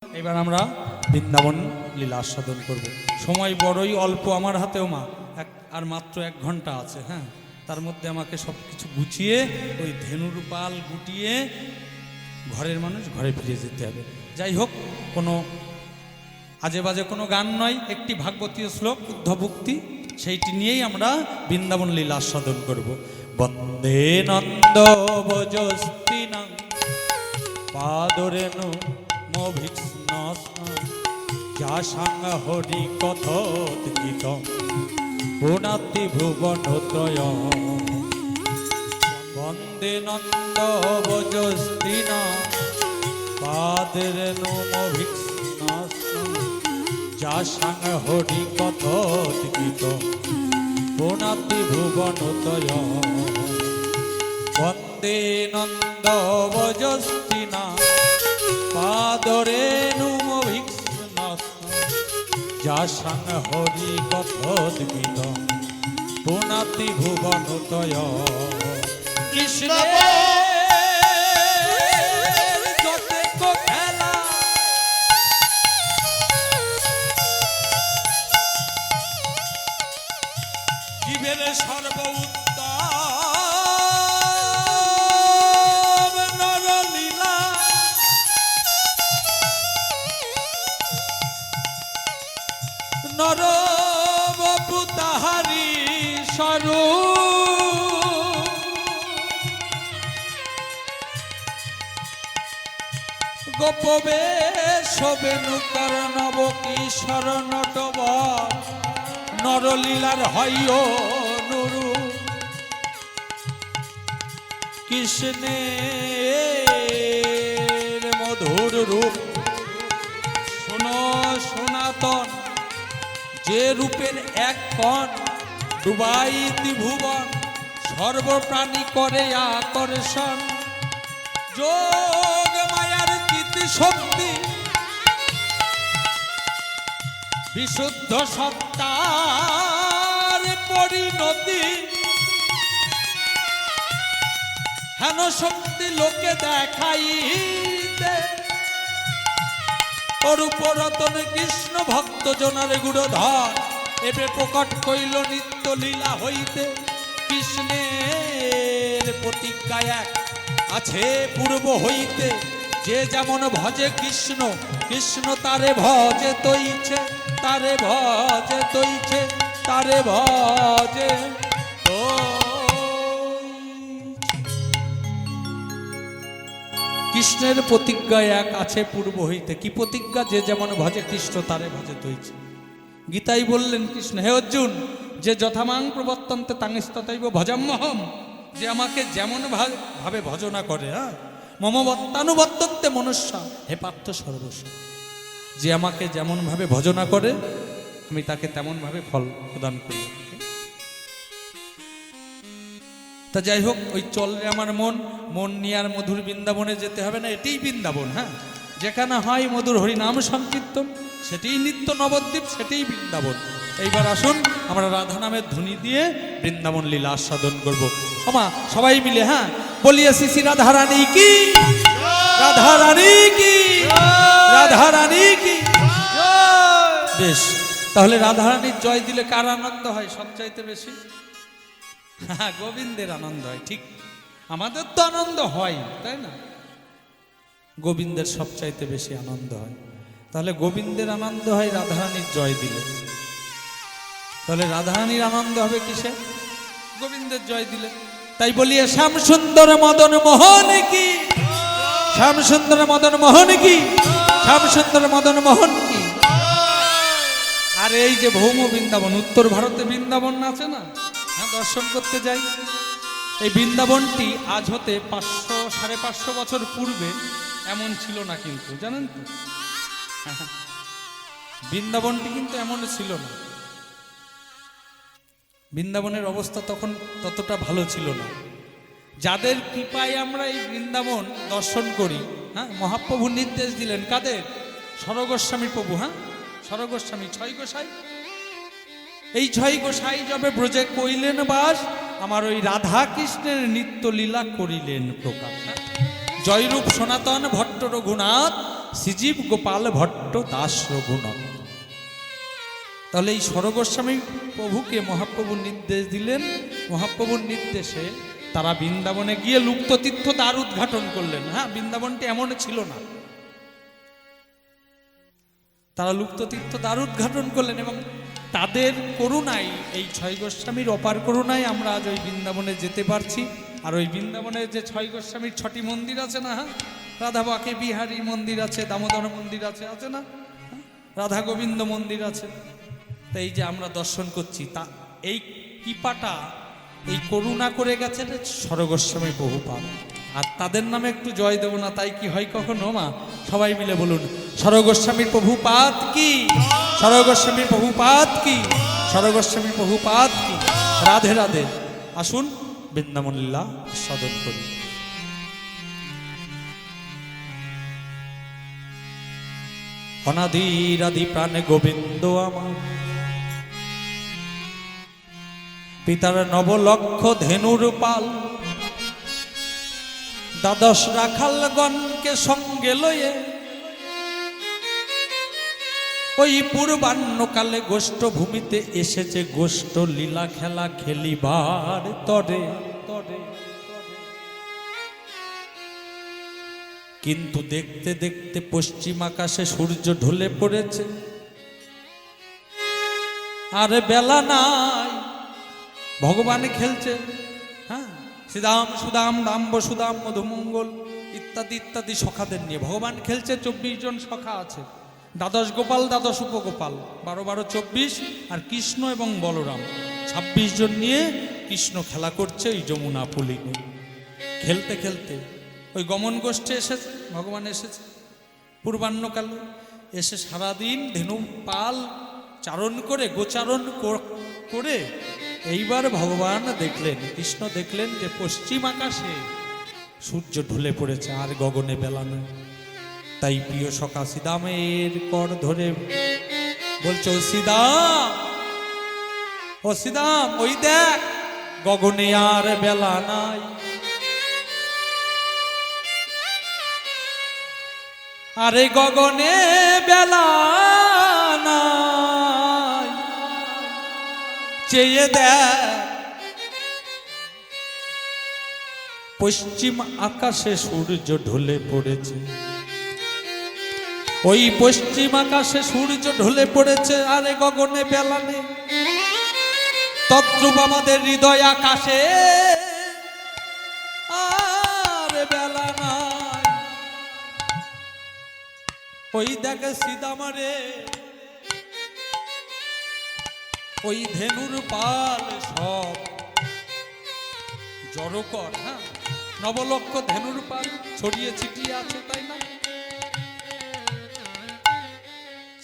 এবার আমরা বৃন্দাবন লীলা আস্বাদন করব। সময় বড়ই অল্প আমার হাতেও মা, আর মাত্র 1 ঘন্টা আছে। হ্যাঁ, তার মধ্যে আমাকে সব কিছু গুছিয়ে ওই ধেনুর পাল গুটিয়ে ঘরের মানুষ ঘরে ফিরে যেতে হবে। যাই হোক, কোনো আজে বাজে কোনো গান নয়, একটি ভাগবতীয় শ্লোক উদ্ধভুক্তি, সেইটি নিয়েই আমরা বৃন্দাবন লীলা আস্বাদন করব। বন্দে নন্দ বজস্তিনা পাদরেণু মোভিষ্ণ যা সাঙ্গ হরি কথোদ্গীত পুনাতি ভুবনত্রয়। বন্দে নন্দ বজস্তিনা পাদরেণু মোভিষ্ণ যা সাঙ্গ হরি কথোদ্গীত পুনাতি ভুবনত্রয়। বন্দে নন্দ বজস্তিনা পাদরেণুমভিষ্ণ যা সাং হরি কথোদ্গীত পুনাতি ভুবনত্রয়। কৃষ্ণ খেলা জীবের সর্ব নরবপু তাহারি স্বরূপ গোপবেশ বেণুকার নব কিশোর নটব নরলীলার হয় নুরু। কৃষ্ণের মধুর রূপ শোনো সনাতন, যে রূপের এক কণ ডুবাই ত্রিভুবন সর্বপ্রাণী করে আকর্ষণ। যোগ মায়ার চিতি শক্তি বিশুদ্ধ সত্তার পরিণতি হেন শক্তি লোকে দেখাইতে অরূপরতন কৃষ্ণ ভক্ত জনার গুড়ধর এবে প্রকট কইল নিত্য লীলা হইতে। কৃষ্ণের প্রতিজ্ঞা এক আছে পূর্ব হইতে, যে যেমন ভজে কৃষ্ণ কৃষ্ণ তারে ভজে তৈছে, তারে ভজে তৈছে, তারে ভজে। কৃষ্ণের প্রতিজ্ঞা এক আছে পূর্ব হইতে। কি প্রতিজ্ঞা? যে যেমন ভজে কৃষ্ণ তারে ভজে তৈছে। গীতাই বললেন কৃষ্ণ, হে অর্জুন, যে যথামাং প্রবর্তন্তে তাংস্ততৈব ভজাম্যহম, যে আমাকে যেমন ভাবে ভজনা করে, হ্যাঁ, মম বত্তানুবর্তন্তে মনুষ্য, হে পার্থ সর্বস্ব, যে আমাকে যেমন ভাবে ভজনা করে আমি তাকে তেমন ভাবে ফল প্রদান করি। তা যাই হোক, ওই চলরে আমার মন মন নিয়ে আর মধুর বৃন্দাবনে যেতে হবে না, এটাই বৃন্দাবন। হ্যাঁ, যেখানে হয় মধুর হরিনাম সংকীর্তন, সেটাই নিত্য নবদ্বীপ, সেটাই বৃন্দাবন। এইবার আসুন আমরা রাধা নামের ধ্বনি দিয়ে বৃন্দাবন লীলা আস্বাদন করবো। আমা সবাই মিলে, হ্যাঁ, বলিয়ে শ্রী রাধারানী কি, রাধারানী কি, রাধারানী কি। বেশ, তাহলে রাধারানীর জয় দিলে কার আনন্দ হয় সবচাইতে বেশি? হ্যাঁ, গোবিন্দের আনন্দ হয়। ঠিক, আমাদের তো আনন্দ হয়, তাই না? গোবিন্দের সবচাইতে বেশি আনন্দ হয়। তাহলে গোবিন্দের আনন্দ হয় রাধারানীর জয় দিলে। তাহলে রাধারানীর আনন্দ হবে কিসে? গোবিন্দের জয় দিলে। তাই বলিয়ে শ্যাম সুন্দর মদন মোহন কি, শ্যাম সুন্দর মদন মোহন কি, শ্যাম সুন্দর মদন মোহন কি। আর এই যে ভৌম বৃন্দাবন, উত্তর ভারতে বৃন্দাবন আছে না, হ্যাঁ, দর্শন করতে যাই। এই বৃন্দাবনটি আজ হতে 500-550 বছর পূর্বে এমন ছিল না, কিন্তু জানেন তো, বৃন্দাবনটি কিন্তু এমন ছিল না। বৃন্দাবনের অবস্থা তখন ততটা ভালো ছিল না। যাদের কৃপায় আমরা এই বৃন্দাবন দর্শন করি, হ্যাঁ, মহাপ্রভু নির্দেশ দিলেন কাদের? সরগোস্বামী প্রভু, হ্যাঁ, সরগোস্বামী 6 গোসাই। এই 6 গোসাই যবে ব্রজে কইলেন বাস, আমার ওই রাধা কৃষ্ণের নিত্য লীলা করিলেন প্রকাশ। জয়রূপ সনাতন ভট্ট রঘুনাথ শ্রীজীব গোপাল ভট্ট দাস রঘুনন্দ। তাহলে এই স্বরগোস্বামী প্রভুকে মহাপ্রভু নির্দেশ দিলেন, মহাপ্রভুর নির্দেশে তারা বৃন্দাবনে গিয়ে লুপ্ত তীর্থ দ্বার উদ্ঘাটন করলেন। হ্যাঁ, বৃন্দাবনটি এমন ছিল না, তারা লুপ্ত তীর্থ দ্বার উদ্ঘাটন করলেন এবং তাদের করুণায়, এই ছয় গোস্বামীর অপার করুণায় আমরা আজ ওই বৃন্দাবনে যেতে পারছি। আর ওই বৃন্দাবনের যে ছয় গোস্বামীর 6টি মন্দির আছে না, হ্যাঁ, রাধা বাকে বিহারী মন্দির আছে, দামোদর মন্দির আছে, আছে না, রাধা গোবিন্দ মন্দির আছে। তা এই যে আমরা দর্শন করছি, তা এই কৃপাটা, এই করুণা করে গেছেন স্বরগোস্বামী প্রভুপাদ। আর তাদের নামে একটু জয় দেব না, তাই কি হয় কখনো মা? সবাই মিলে বলুন, স্বরগোস্বামী প্রভুপাদ কি, স্বরগোস্বামী প্রভুপাদ কি, স্বরগোস্বামী প্রভুপাদ কি। রাধে রাধে। আসুন বৃন্দাবন লীলা আস্বাদন করি। অনাদির আদি প্রাণে গোবিন্দ আমার, পিতার নবলক্ষ ধেনুর পাল, দ্বাদশ রাখালগণকে সঙ্গে লয়ে ওই পূর্বাহ্নকালে গোষ্ঠ ভূমিতে এসেছে গোষ্ঠ লীলা খেলা খেলিবার তরে। কিন্তু দেখতে দেখতে পশ্চিম আকাশে সূর্য ঢলে পড়েছে, আর বেলা নাই। ভগবান খেলছে, হ্যাঁ, শ্রীদাম সুদাম দাম্ব সুদাম মধুমঙ্গল ইত্যাদি ইত্যাদি সখাদের নিয়ে ভগবান খেলছে। 24 জন সখা আছে, দ্বাদশ গোপাল, দ্বাদশ উপগোপাল, 12 12 24, আর কৃষ্ণ এবং বলরাম 26 জন নিয়ে কৃষ্ণ খেলা করছে এই যমুনা পুলিনে। খেলতে খেলতে ওই গমন গোষ্ঠে এসেছে, ভগবান এসেছে পূর্বাহ্নকালে, এসে সারাদিন ধেনু পাল চারণ করে, গোচারণ করে এইবার ভগবান দেখলেন, কৃষ্ণ দেখলেন যে পশ্চিম আকাশে সূর্য ঢলে পড়েছে, আর গগনে বেলা নেই। তাই প্রিয় সখা শ্রীদামের কর ধরে বলছে, ও শ্রীদাম, ও শ্রীদাম, ওই দেখ গগনে আর বেলা নাই। আরে গগনে বেলা নাই, চেয়ে দেখ পশ্চিম আকাশে সূর্য ঢলে পড়েছে। ওই পশ্চিম আকাশে সূর্য ঢলে পড়েছে, আরে গগনে বেলা নেই। তদ্রূপ আমাদের হৃদয় আকাশে আর বেলা নাই। ওই দেখে সীতামারে, ওই ধেনুর পাল সব জড়ো কর। হ্যাঁ, নবলক্ষ ধেনুর পাল ছড়িয়ে ছিটিয়ে আছে, তাই না?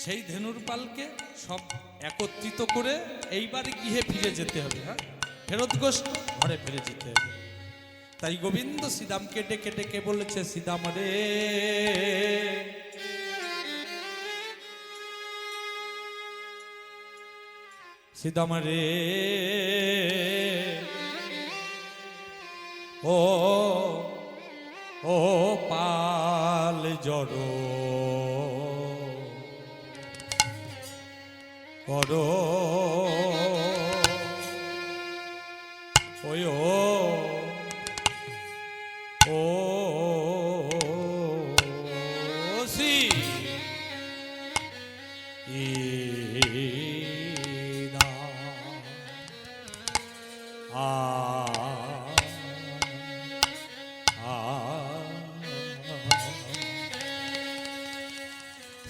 সেই ধেনুর পালকে সব একত্রিত করে এইবার গৃহে ফিরে যেতে হবে। হ্যাঁ, ফেরত গোষ্ঠ ঘরে ফিরে যেতে হবে। তাই গোবিন্দ শ্রীদামকে ডেকে ডেকে বলেছে, শ্রীদাম রে, শ্রীদাম রে, ও ও পাল জড়ো করো, ওই ও সি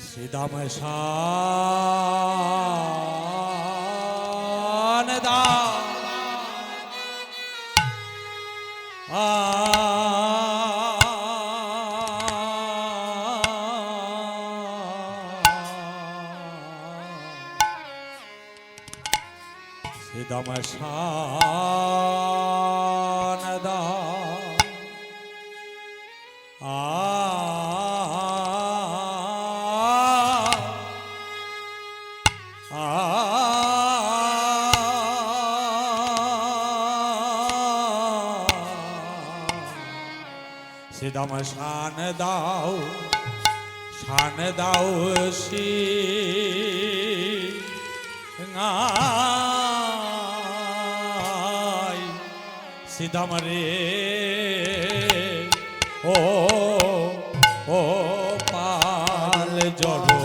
শ্রীদাম শান দা শ্রীদাম শান দা শ্রীদাম শান দাও, শান দাও সিংহাই সিদাম রে ও ও পাল জড়ো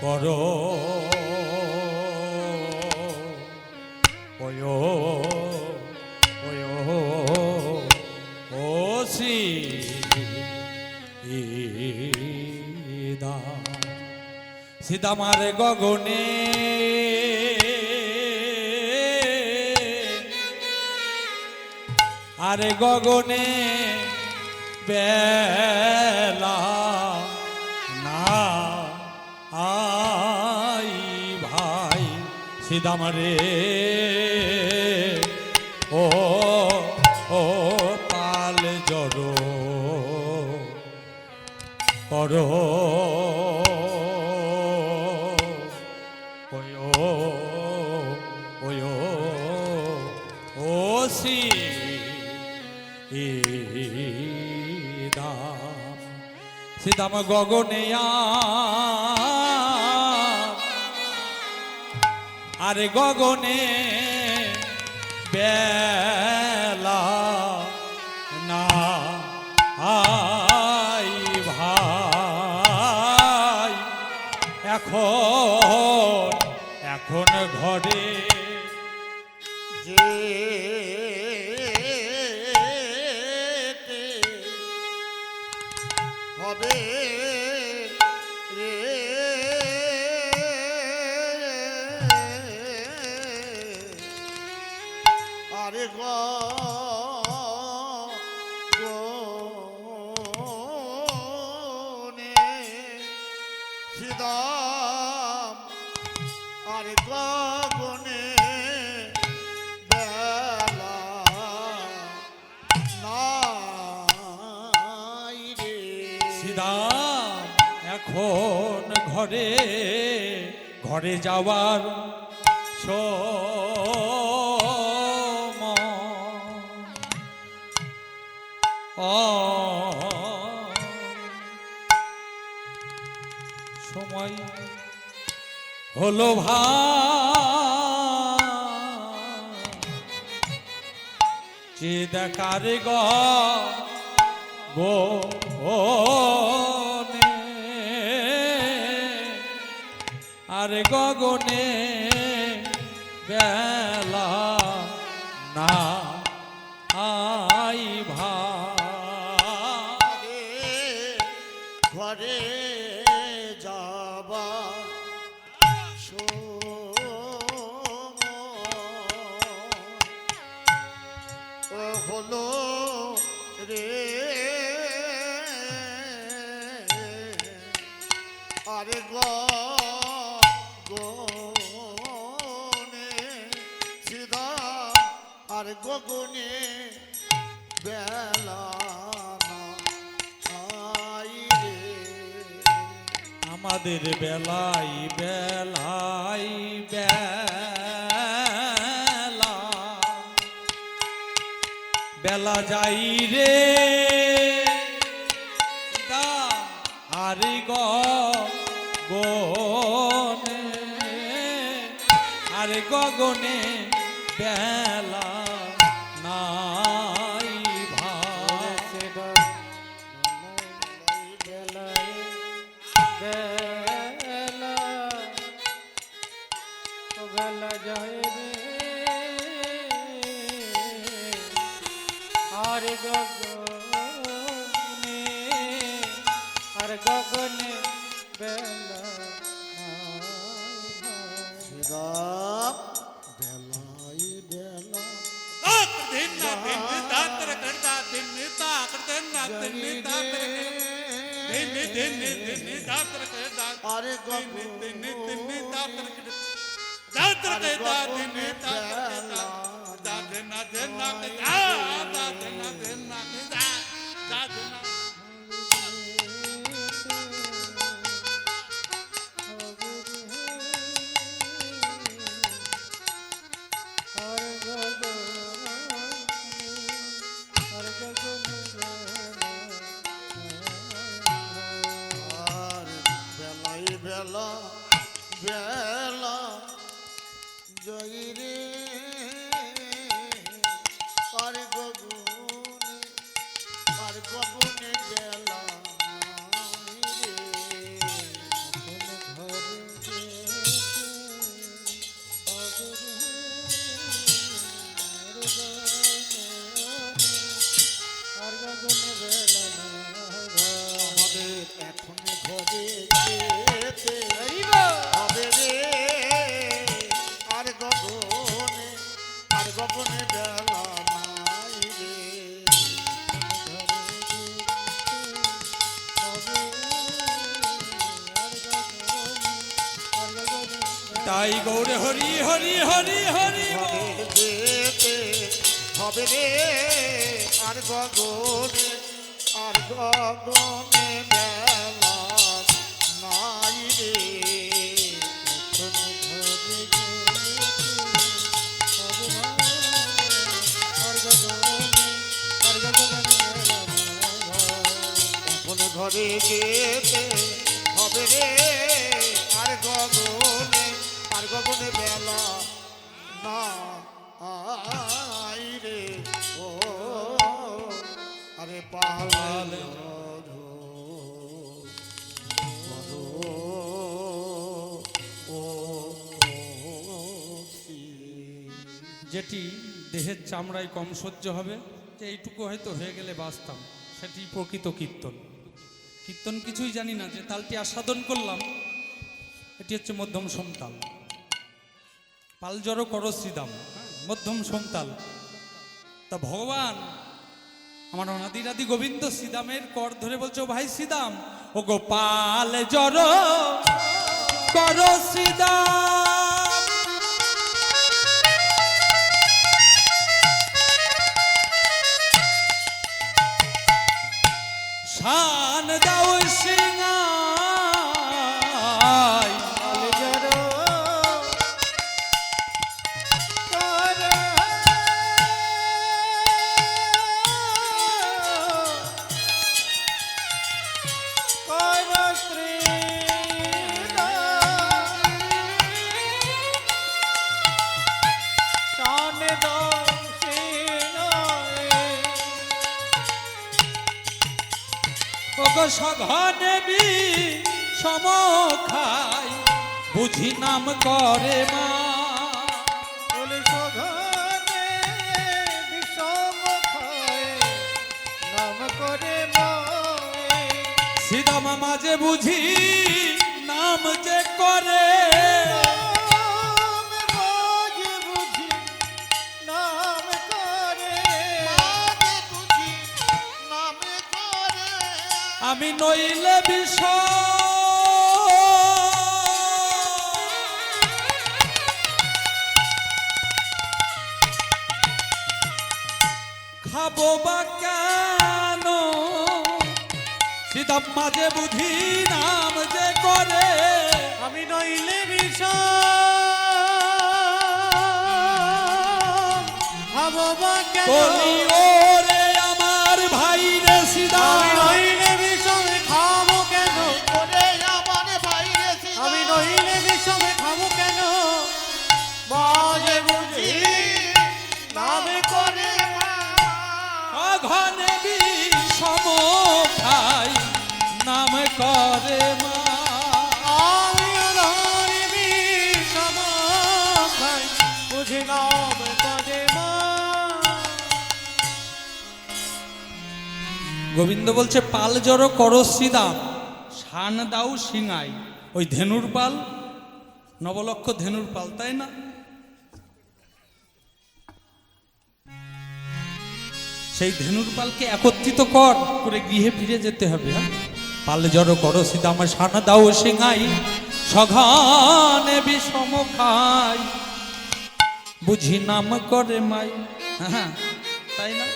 করো ওয়ো ওয়ো ও শ্রী সীতামার গগনে আরে গগনে বেলা না আই ভাই সীতামারে ও ও পাল জড়ো করো সীতাম গগনে আরে গগনে বেলা না আই ভাই এখন ঘরে যে হবে রে আরে গনে সিদাম আরে গগনে বেলা নাই রে সীতাম এখন ঘরে ঘরে যাওয়ার সময় হলো যে দেখার গো আরে গগনে বেলা না আই ভাই ঘরে যাবা হলো রে আরে গগনে সিধা আর গগনে বেলা নাই রে আমাদের বেলাই বেলাই বেলা যাই রে আরে গগনে আরে গগনে বেলা নাই ভাই বেলা যায় রে আর গগনে বেলা রাম বেলাই বেলা আরে বেলা বেলা জয় রে আর গগনে বেলা আমাদের এখন ঘরে যেতে হবে রে আর গগনে বেলা নাই রে তাই গৌরে হরি হরি হরি হরি ঘরে যেতে হবে রে আর গগনে বেলা নাই রে এখন ঘরে যেতে হবে রে আর গগনে বেলা নাই রে ও আরে পাল যেটি দেহের চামড়ায় কম সহ্য হবে, যে এইটুকু হয়তো হয়ে গেলে বাঁচতাম, সেটি প্রকৃত কীর্তন। কীর্তন কিছুই জানি না, যে তালটি আস্বাদন করলাম এটি হচ্ছে মধ্যম সমতাল। পাল জড়ো করো শ্রীদাম, মধ্যম সমতাল। তা ভগবান আমার অনাদিরাদি গোবিন্দ শ্রীদামের কর ধরে বলছে, ও ভাই শ্রীদাম, ও গোপাল জড়ো করো শ্রীদাম, শান দাও সিংহাই, সঘনে সমখাই বুঝি নাম করে মা, শ্রীদাম মাঝে বুঝি নাম যে করে, আমি নইলে বিষ খাবো বা কেন, শ্রীদাম মাঝে বুঝি নাম যে করে, আমি নইলে বিষ খাবো বা কেন, বলি ওরে আমার ভাই রে শ্রীদাম, আমি নইলে বিষ খাবো কেন, ওরে আমার ভাই রে আমি নইলে বিষ খাবো কেন, মাঝে বুঝি নামে করে ঘনে বিষম খাই নাম করে মা, আমি ধরে বিষম খাই বুঝি নাম করে মা। গোবিন্দ বলছে, পাল জড়ো করো শ্রীদাম, শান দাও সিংহাই। ওই ধেনুর পাল, নবলক্ষ ধেনুর পাল, তাই না? সেই ধেনুর পালকে একত্রিত করে গৃহে ফিরে যেতে হবে। হ্যাঁ, পাল জড়ো করো শ্রীদাম, শান দাও সিংহাই, সঘনে বিষম খাই বুঝি নাম করে মাই। হ্যাঁ, তাই না?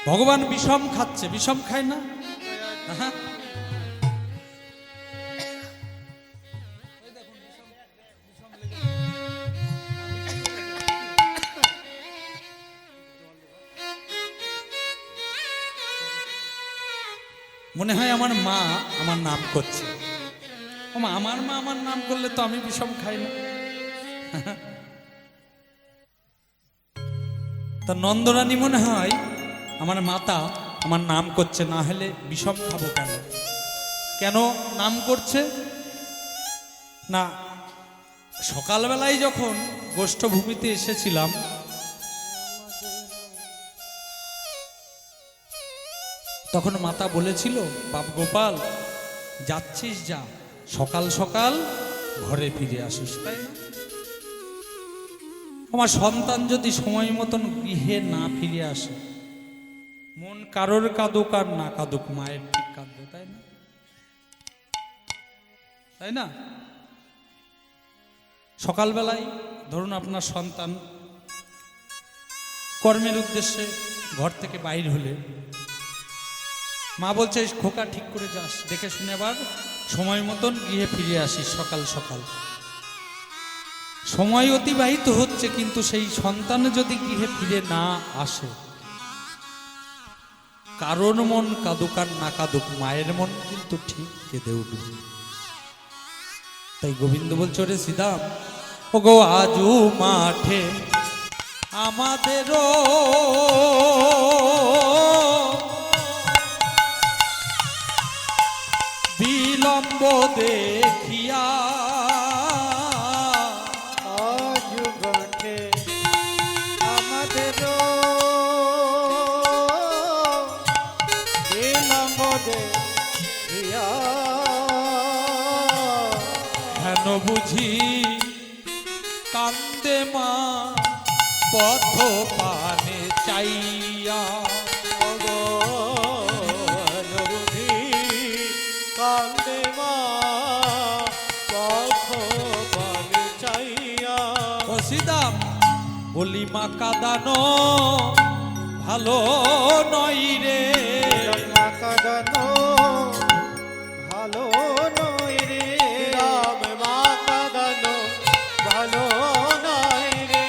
ভগবান বিষম খাচ্ছে, বিষম খায় না? হ্যাঁ, মনে হয় আমার মা আমার নাম করছে। ও মা, আমার মা আমার নাম করলে তো আমি বিষম খাই না। তা নন্দরানী মনে হয় আমার মাতা আমার নাম করছে, না হলে বিষম খাবো কেন? কেন নাম করছে না, সকালবেলায় যখন গোষ্ঠভূমিতে এসেছিলাম তখন মাতা বলেছিল, বাপ গোপাল যাচ্ছিস যা, সকাল সকাল ঘরে ফিরে আসিস, তাই না? আমার সন্তান যদি সময় মতন গৃহে না ফিরে আসে, মন কারোর কাঁদুক আর না কাঁদুক, মায়ের ঠিক কাঁদবে, তাই না? তাই না? সকালবেলায় ধরুন আপনার সন্তান কর্মের উদ্দেশ্যে ঘর থেকে বাইর হলে মা বলছে, খোকা ঠিক করে যাস, দেখে শুনে আবার সময় মতন গৃহে ফিরে আসিস সকাল সকাল। সময় অতিবাহিত হচ্ছে, কিন্তু সেই সন্তান যদি গৃহে ফিরে না আসে, কারোর মন কাঁদুক আর না কাঁদুক, মায়ের মন কিন্তু ঠিক কেঁদে উঠবে। তাই গোবিন্দ বলছে, রে শ্রীদাম, ও গো আজু মাঠে আমাদেরও বিলম্ব দেখিয়া, আজ ঘটে আমাদেরও বিলম্ব দেখিয়া, হেন বুঝি কান্দে মা পথ পানে চাইয়া। কান্দে মা পথ পানে চাইয়া। ও শ্রীদাম, বলি মা কাঁদানো ভালো নয় রে, মা কাঁদানো ভালো নয় রে, রাম মা কাঁদানো ভালো নয় রে,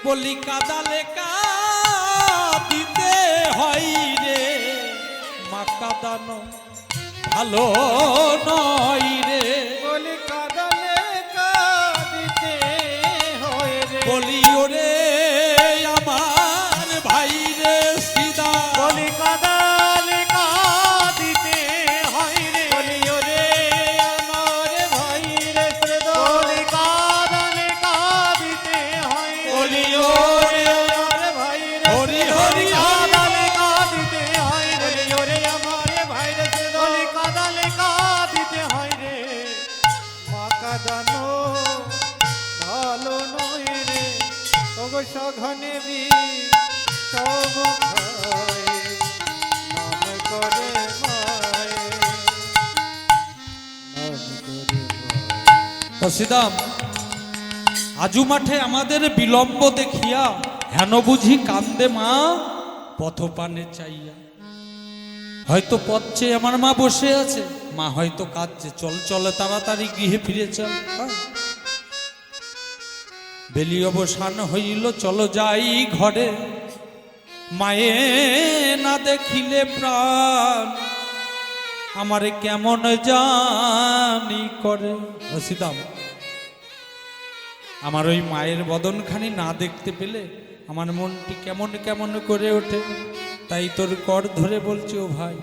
বলি কাঁদালে কাঁদিতে হয় রে, মা কাঁদানো ভালো নয় রে, বলি কাঁদালে কাঁদিতে হয় রে, বলি ওরে আমার ভাই রে শ্রীদাম, বলি কাঁদালে কাঁদিতে হয় রে, বলি ওরে আমার ভাই রে শ্রীদাম, বলি কাঁদালে কাঁদিতে হয় রে, বলি ওরে আমার ভাই রে, হরি হরি কাঁদালে কাঁদিতে হয় রে, বলি ওরে আমার ভাই রে শ্রীদাম, বলি কাঁদালে কাঁদিতে হয় রে, মা কাঁদানো ভালো নয় রে, ওগো সঘনে বি সব খায়, নাম করে মায়ে, নাম করে মায়ে। ও শ্রীদাম, আজু মাঠে আমাদের বিলম্ব দেখিয়া, হেন বুঝি কান্দে মা পথ পানে চাইয়া। হয়তো পথ চেয়ে আমার মা বসে আছে, মা হয়তো কাঁদছে, চল চলে তাড়াতাড়ি গৃহে ফিরে চল। বেলি অবসান হইল, চলো যাই ঘরে, মায়ে না দেখিলে প্রাণ আমারে কেমন জানি করে। ও শ্রীদাম, আমার ওই মায়ের বদনখানি না দেখতে পেলে আমার মনটি কেমন কেমন করে ওঠে। তাই তোর কর ধরে বলছি, ও ভাই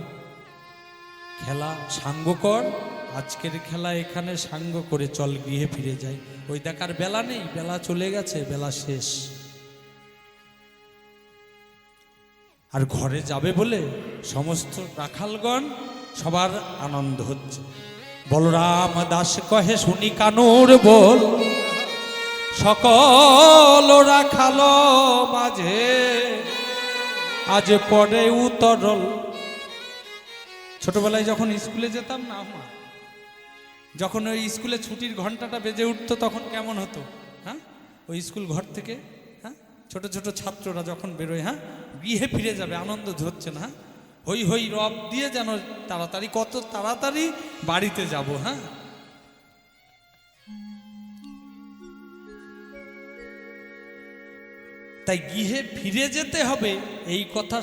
খেলা সাঙ্গ কর, আজকের খেলা এখানে সাঙ্গ করে চল গৃহে ফিরে যাই। ওই দেখার বেলা নেই, বেলা চলে গেছে, বেলা শেষ। আর ঘরে যাবে বলে সমস্ত রাখালগণ সবার আনন্দ হচ্ছে। বলরাম দাস কহে, শুনি কানুর বল, সকল রাখাল মাঝে আজ পরে উতরল। ছোটবেলায় যখন স্কুলে যেতাম না আমার, যখন ওই স্কুলে ছুটির ঘন্টাটা বেজে উঠতো তখন কেমন হতো, হ্যাঁ? ওই স্কুল ঘর থেকে, হ্যাঁ, ছোট ছোট ছাত্ররা যখন বেরোয়, হ্যাঁ, গৃহে ফিরে যাবে, আনন্দ হচ্ছে না, হই হই রব দিয়ে যেন তাড়াতাড়ি, কত তাড়াতাড়ি বাড়িতে যাব। হ্যাঁ, তাই গৃহে ফিরে যেতে হবে এই কথা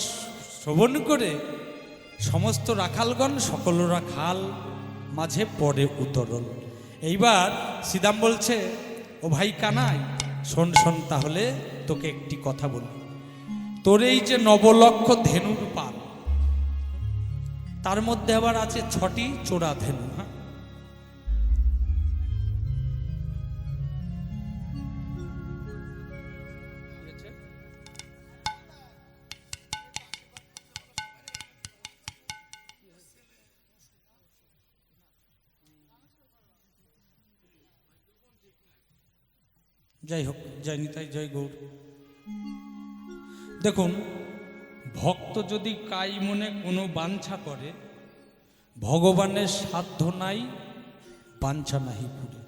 শ্রবণ করে সমস্ত রাখালগণ সকলরা খাল মাঝে পড়ে উতরল। এইবার শ্রীদাম বলছে, ও ভাই কানাই, শোন শোন, তাহলে তোকে একটি কথা বলি। তোর এই যে 9 লক্ষ ধেনুর পাল, তার মধ্যে আবার আছে 6টি চোরা ধেনু। হ্যাঁ, যাই হোক, জয় নিতাই, জয় গৌর। দেখুন, ভক্ত যদি কাই মনে কোনো বাঞ্ছা করে, ভগবানের সাধ্য নাই, বাঞ্ছা নাহি পুরে।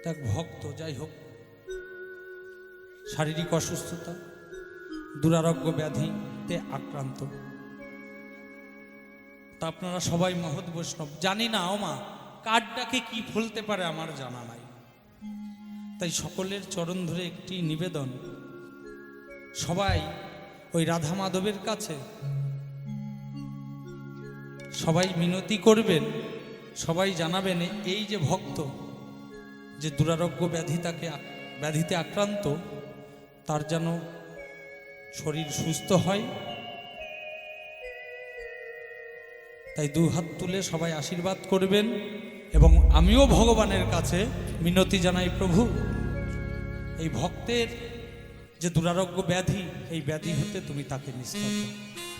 দেখ, ভক্ত যাই হোক, শারীরিক অসুস্থতা, দুরারোগ্য ব্যাধিতে আক্রান্ত, তা আপনারা সবাই মহৎ বৈষ্ণব, জানি না ওমা কার ডাকে কি ফলতে পারে আমার জানা নাই। তাই সকলের চরণ ধরে একটি নিবেদন, সবাই ওই রাধা মাধবের কাছে সবাই মিনতি করবেন, সবাই জানাবেন এই যে ভক্ত যে দুরারোগ্য ব্যাধিতে আক্রান্ত, তার যেন শরীর সুস্থ হয়। তাই 2 হাত তুলে সবাই আশীর্বাদ করবেন, এবং আমিও ভগবানের কাছে মিনতি জানাই, প্রভু এই ভক্তের যে দুরারোগ্য ব্যাধি, এই ব্যাধি হতে তুমি তাকে নিস্তার দাও।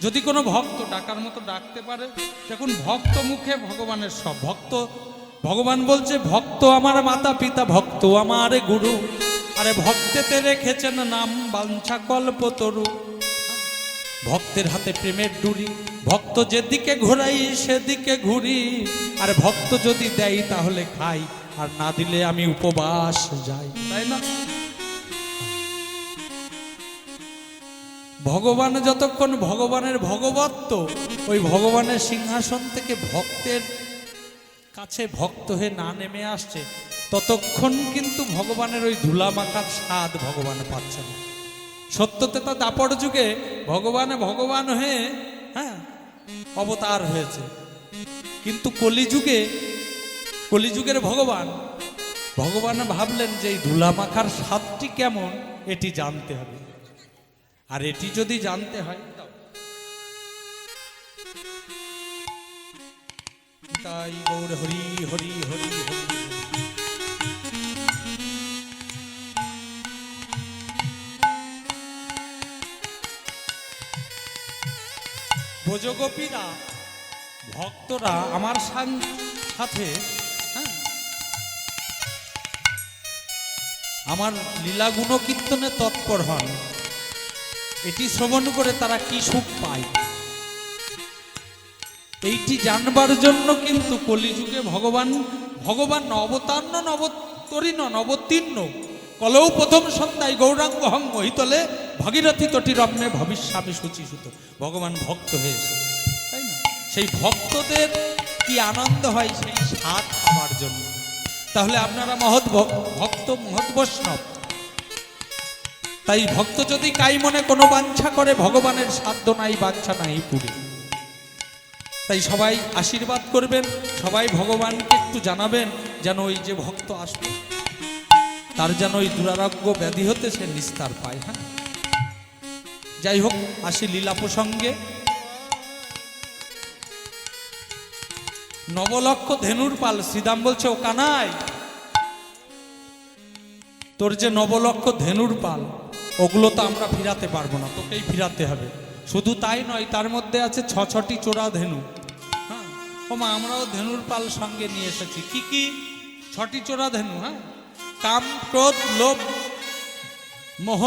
যদি কোনো ভক্ত ডাকার মতো ডাকতে পারে, দেখুন ভক্ত মুখে ভগবানের সব। ভগবান বলছে, ভক্ত আমার মাতা পিতা, ভক্ত আমার গুরু, আরে ভক্তেতে রেখেছেন নাম বাঞ্ছা কল্পতরু। ভক্তের হাতে প্রেমের ডুরি, ভক্ত যেদিকে ঘোরাই সেদিকে ঘুরি, আর ভক্ত যদি দেয় তাহলে খাই, আর না দিলে আমি উপবাস যাই, তাই না? ভগবান যতক্ষণ ভগবানের ভগবত্ব, ওই ভগবানের সিংহাসন থেকে ভক্তের কাছে ভক্ত হয়ে না নেমে আসছে, ততক্ষণ কিন্তু ভগবানের ওই ধুলা মাখার স্বাদ ভগবান পাচ্ছে না। সত্যতে তা দাপর যুগে ভগবান হয়ে অবতার হয়েছে, কিন্তু কলিযুগের ভগবান ভাবলেন যে এই ধুলা মাখার স্বাদটি কেমন এটি জানতে হবে। আর এটি যদি জানতে হয়, তাই গৌর হরি হরি হরি হরি। ভোজগোপীরা, ভক্তরা আমার সাথে আমার লীলা গুণ কীর্তনে তৎপর হন। এটি শ্রবণ করে তারা কি সুখ পায়, এইটি জানবার জন্য কিন্তু কলিযুগে ভগবান নবতীর্ণ কলৌ প্রথম সন্ধ্যায় গৌরাঙ্গ হং মহিতলে ভাগীরথী তটি রম্যে ভবিষ্যামি শুচিসুত। ভগবান ভক্ত হয়ে এসেছে, তাই না? সেই ভক্তদের কি আনন্দ হয় সেই স্বাদ পাওয়ার জন্য। তাহলে আপনারা মহৎ ভক্ত, মহৎ বৈষ্ণব। তাই ভক্ত যদি কাই মনে কোনো বাঞ্ছা করে, ভগবানের সাধ্য নাই, বাঞ্ছা নাই পুরে। তাই সবাই আশীর্বাদ করবেন, সবাই ভগবানকে একটু জানাবেন যেন ওই যে ভক্ত আসবে তার যেন ওই দুরারোগ্য ব্যাধি হতে সে নিস্তার পায়। হ্যাঁ, যাই হোক, আসি লীলা প্রসঙ্গে। 9 লক্ষ ধেনুর পাল, শ্রীদাম বলছে, ও কানাই, তোর যে 9 লক্ষ ধেনুর পাল, ওগুলো তো আমরা ফিরাতে পারবো না, তোকেই ফিরাতে হবে। শুধু তাই নয়, তার মধ্যে আছে 6টি চোরা ধেনু। হ্যাঁ, ওমা আমরাও ধেনুর পাল সঙ্গে নিয়ে এসেছি। কি 6টি চোরা ধেনু? হ্যাঁ, কাম, ক্রোধ, লোভ, মোহ,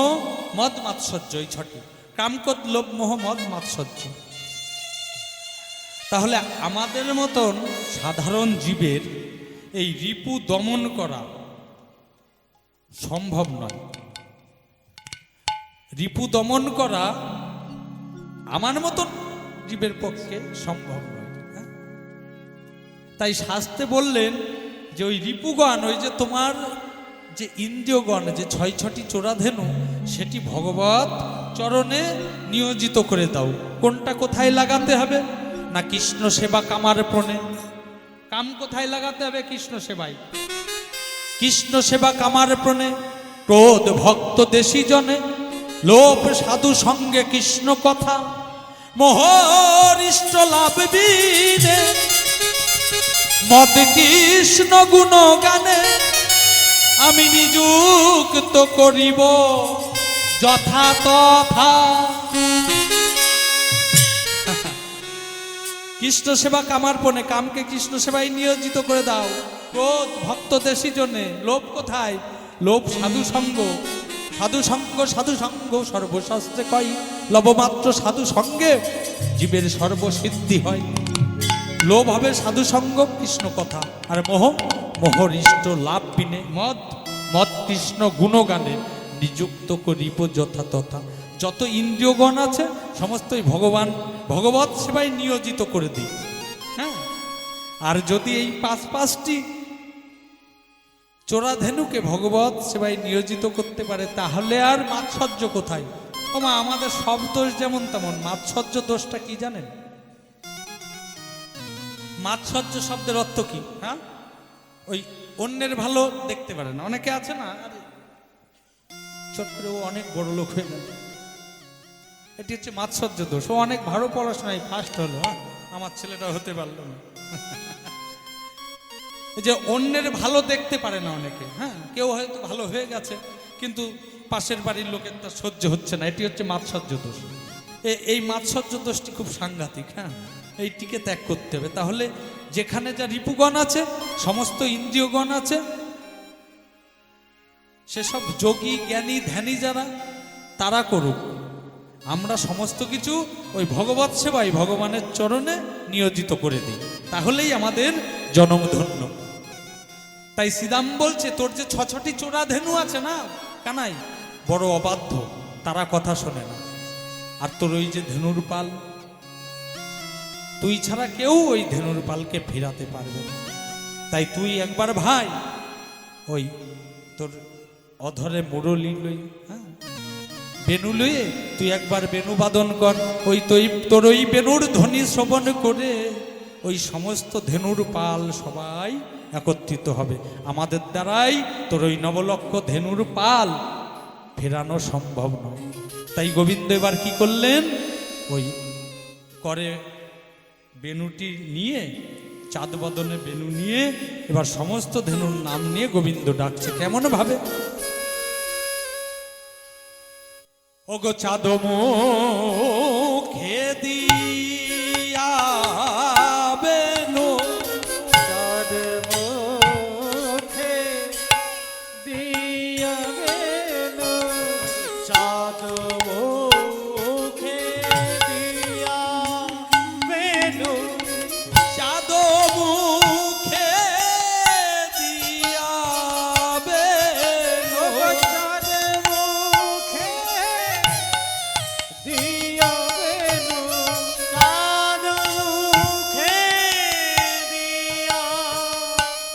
মদ, মাৎসর্য, এই 6টি। কাম, ক্রোধ, লোভ, মোহ, মদ, মাৎসর্য। তাহলে আমাদের মতন সাধারণ জীবের এই রিপু দমন করা সম্ভব নয়। রিপু দমন করা আমার মতন জীবের পক্ষে সম্ভব নয়। তাই শাস্ত্রে বললেন যে ওই রিপুগণ, ওই যে তোমার যে ইন্দ্রিয়গণ, যে 6টি চোরা ধেনু, সেটি ভগবত চরণে নিয়োজিত করে দাও। কোনটা কোথায় লাগাতে হবে? না কৃষ্ণ সেবা কামার প্রণে। কাম কোথায় লাগাতে হবে? কৃষ্ণ সেবায়। কৃষ্ণ সেবা কামার প্রণে, ক্রোধ ভক্ত দেশী জনে, লোভ সাধু সঙ্গে কৃষ্ণ কথা, মোহরিষ্ট লাভ বিনে, মদ কৃষ্ণ গুণ গানে, আমি নিযুক্ত করিব যথা তথা। কৃষ্ণ সেবা কামার পণে, কামকে কৃষ্ণ সেবায় নিয়োজিত করে দাও। ক্রোধ ভক্ত দেশী জনে, লোভ কোথায়? লোভ সাধু সঙ্গ। সাধু সঙ্গ সাধু সঙ্গ সর্বশাস্ত্রে কয়, লবমাত্র সাধু সঙ্গে জীবের সর্বসিদ্ধি হয়। লোভ হবে সাধু সঙ্গ কৃষ্ণ কথা, আর মোহরিষ্ট লাভ বিনে, মদ কৃষ্ণ গুণগানে নিযুক্ত করিব যথা তথা। যত ইন্দ্রিয়গণ আছে সমস্তই ভগবত সেবায় নিয়োজিত করে দিই। হ্যাঁ, আর যদি এই পাঁচটি চোরাধেনুকে ভগবত সেবায় নিয়োজিত করতে পারে, তাহলে আর মাৎসর্য কোথায়? ওমা, আমাদের সব দোষ যেমন তেমন, মাৎসর্য দোষটা কি জানেন? মাৎসর্য শব্দের অর্থ কি? হ্যাঁ, ওই অন্যের ভালো দেখতে পারে না। অনেকে আছে না, আরে ছোট করে ও অনেক বড় লোক হয়ে গেল, এটি হচ্ছে মাৎসর্য দোষ। ও অনেক ভালো পড়াশোনায় ফার্স্ট হলো, হ্যাঁ, আমার ছেলেটা হতে পারলো না। এই যে অন্যের ভালো দেখতে পারে না অনেকে। হ্যাঁ, কেউ হয়তো ভালো হয়ে গেছে কিন্তু পাশের বাড়ির লোকের তার সহ্য হচ্ছে না, এটি হচ্ছে মাৎসর্য দোষ। এই মাৎসর্য দোষটি খুব সাংঘাতিক। হ্যাঁ, এইটিকে ত্যাগ করতে হবে। তাহলে যেখানে যা রিপুগণ আছে, সমস্ত ইন্দ্রিয়গণ আছে, সেসব যোগী জ্ঞানী ধ্যানী যারা, তারা করুক। আমরা সমস্ত কিছু ওই ভগবত সেবায় ভগবানের চরণে নিয়োজিত করে দিই, তাহলেই আমাদের জনম ধন্য। তাই শ্রীদাম বলছে, তোর যে ছটি চোরা ধেনু আছে না কানাই, বড় অবাধ্য, তারা কথা শোনে না। আর তোর ওই যে ধেনুর পাল, তুই ছাড়া কেউ ওই ধেনুর পালকে ফেরাতে পারবে না। তাই তুই একবার ভাই ওই তোর অধরে মুরলি লই, হ্যাঁ, বেনু লইয়ে তুই একবার বেনু বাদন কর। ওই তোর ওই বেনুর ধ্বনি শ্রবণ করে ওই সমস্ত ধেনুর পাল সবাই একত্রিত হবে। আমাদের দ্বারাই তোর ওই নবলক্ষ ধেনুর পাল ফেরানো সম্ভব নয়। তাই গোবিন্দ এবার কি করলেন? ওই করে বেনুটি নিয়ে, চাঁদ বদনে বেনু নিয়ে, এবার সমস্ত ধেনুর নাম নিয়ে গোবিন্দ ডাকছে। কেমন ভাবে? ওগো চাঁদ মুখে দিয়া বেনু, চাঁদ মুখে দিয়া বেনু, চাঁদ মুখে দিয়া বেনু, চাঁদ মুখে দিয়া বেনু, চাঁদ মুখে দিয়া বেনু, চাঁদ মুখে দিয়া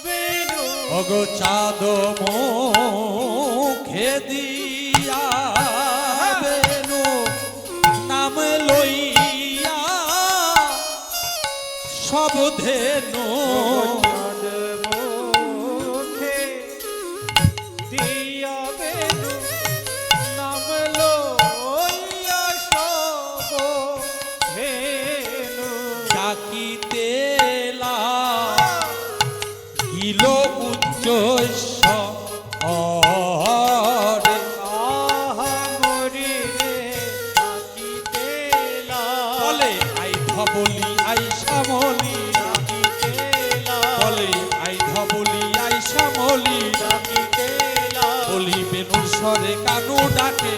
বেনু, ওগো চাঁদ মুখে দিয়া বেনু, নাম লইয়া সব ধেনু, চাঁদ মুখে দিয়া বেনু, নাম লইয়া সব ধেনু, ডাকিতে লাগিল উচ্চ স্বরে, আহা মরি রে ডাকিতে বলে আই ধবলি আই শ্যামলি, ডাকিতে বলে আই ধবলি আই শ্যামলি, ডাকিতে বলি বেনুর স্বরে কানু ডাকে,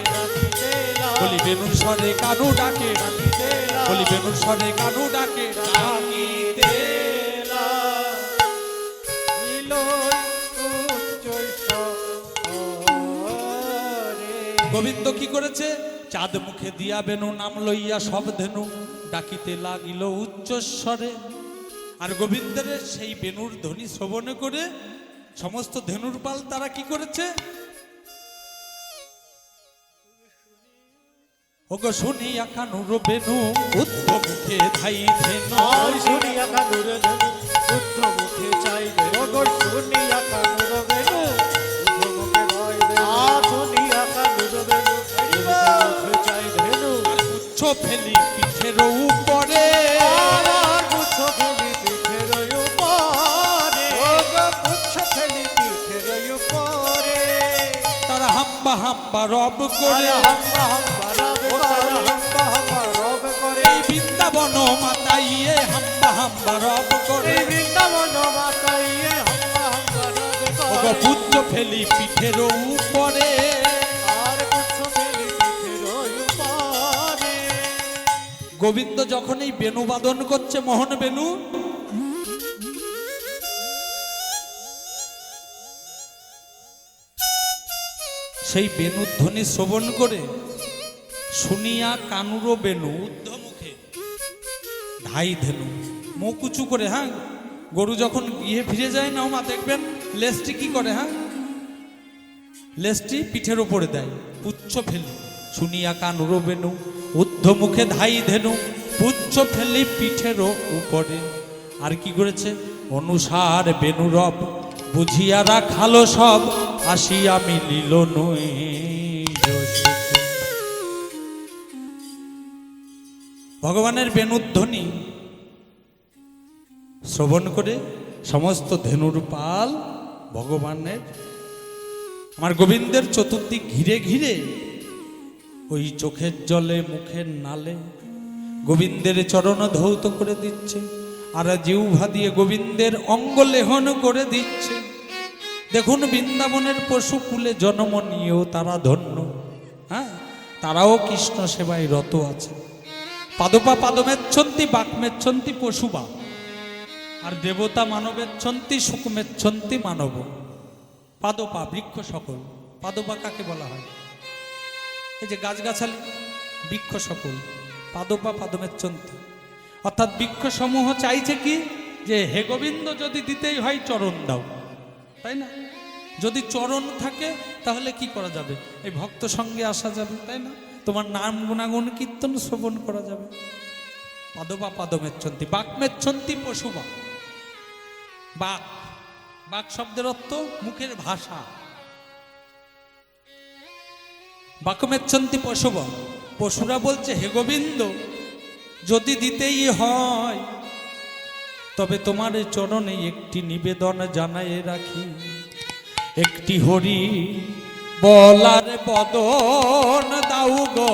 বলি বেনুর স্বরে কানু ডাকে, বলি বেনুর স্বরে কানু ডাকে, ডাকিতে গোবিন্দ কি করেছে? চাঁদ মুখে দিয়া বেনু, নাম লইয়া সব ধেনু, ডাকিতে লাগিল উচ্চস্বরে। আর গোবিন্দের সেই বেনুর ধ্বনি শ্রবণ করে সমস্ত ধেনুর পাল তারা কি করেছে? ওগো শুনিয়া কানুর বেনু উদ্ধ মুখে ধাই ধেনু আর শুনিয়া কানুর ধনু বুদ্ধ মুখে চাইবে ওগো শুনিয়া কানুর বেনু বুদ্ধ মুখে চাইবে আর শুনিয়া কানুর বেনু বুদ্ধ মুখে চাইবে উচ্চ ফেলি পিঠের উপরে আর পুচ্ছ ফেলি পিঠের উপরে ওগো পুচ্ছ ফেলি পিঠের উপরে তারা হাম্বা হাম্বা রব করে হাম্বা হাম্বা রব করে হাম্বা হাম্বা রব করে এই বৃন্দাবন মাতাইয়ে হাম্বা হাম্বা রব করে এই বৃন্দাবন মাতাইয়ে হাম্বা হাম্বা রব ওগো করে পুচ্ছ ফেলি পিঠের উপরে আর পুচ্ছ ফেলি পিঠের উপরে গোবিন্দ যখন এই বেণু বাদন করছে মোহন বেণু সেই বেণুর ধ্বনি শ্রবণ করে শুনিয়া কানুর বেণু ঊর্ধ্ব মুখে ধাই ধেনু মুখ উঁচু করে, হ্যাঁ গরু যখন গিয়ে ফিরে যায় না মা দেখবেন লেজটি কি করে, হ্যাঁ লেজটি পিঠের উপরে দেয় পুচ্ছ ফেলি শুনিয়া কানুর বেণু ঊর্ধ্ব মুখে ধাই ধেনু পুচ্ছ ফেলি পিঠের উপরে। আর কি করেছে অনুসার বেণুরব বুঝিয়া রাখালো সব আসিয়া মিলিল নই ভগবানের বেণুধ্বনি শ্রবণ করে সমস্ত ধেনুর পাল ভগবানের আমার গোবিন্দের চতুর্দিক ঘিরে ঘিরে ওই চোখের জলে মুখের নালে গোবিন্দের চরণ ধৌত করে দিচ্ছে আর জিহ্বা দিয়ে গোবিন্দের অঙ্গলেহন করে দিচ্ছে। দেখুন বৃন্দাবনের পশুকুলে জন্ম নিয়েও তারা ধন্য, হ্যাঁ তারাও কৃষ্ণ সেবায় রত আছে। পাদপা পাদমেচ্ছন্তি বাক্মেচ্ছন্তি পশুবা আর দেবতা মানবেচ্ছন্তি সুকুমেচ্ছন্তি মানব। পাদপা বৃক্ষ সকল, পাদপা কাকে বলা হয়? এই যে গাছগাছালি বৃক্ষ সকল, পাদপা পাদমেচ্ছন্তি অর্থাৎ বৃক্ষ সমূহ চাইছে কি যে হে গোবিন্দ যদি দিতেই হয় চরণ দাও, তাই না? যদি চরণ থাকে তাহলে কি করা যাবে? এই ভক্ত সঙ্গে আসা যাবে, তাই না? তোমার নাম গুণাগুণ কীর্তন শ্রবণ করা যাবে। পাদপা পাদমেচ্ছন্তি বাক্মেচ্ছন্তি পশুবা। বাক, বাক শব্দের অর্থ মুখের ভাষা। বাক্যমেচ্ছন্তি পশুবা, পশুরা বলছে হে গোবিন্দ যদি দিতেই হয় তবে তোমার চরণে একটি নিবেদন জানাই রাখি, একটি হরি বলার বদন দাও গো।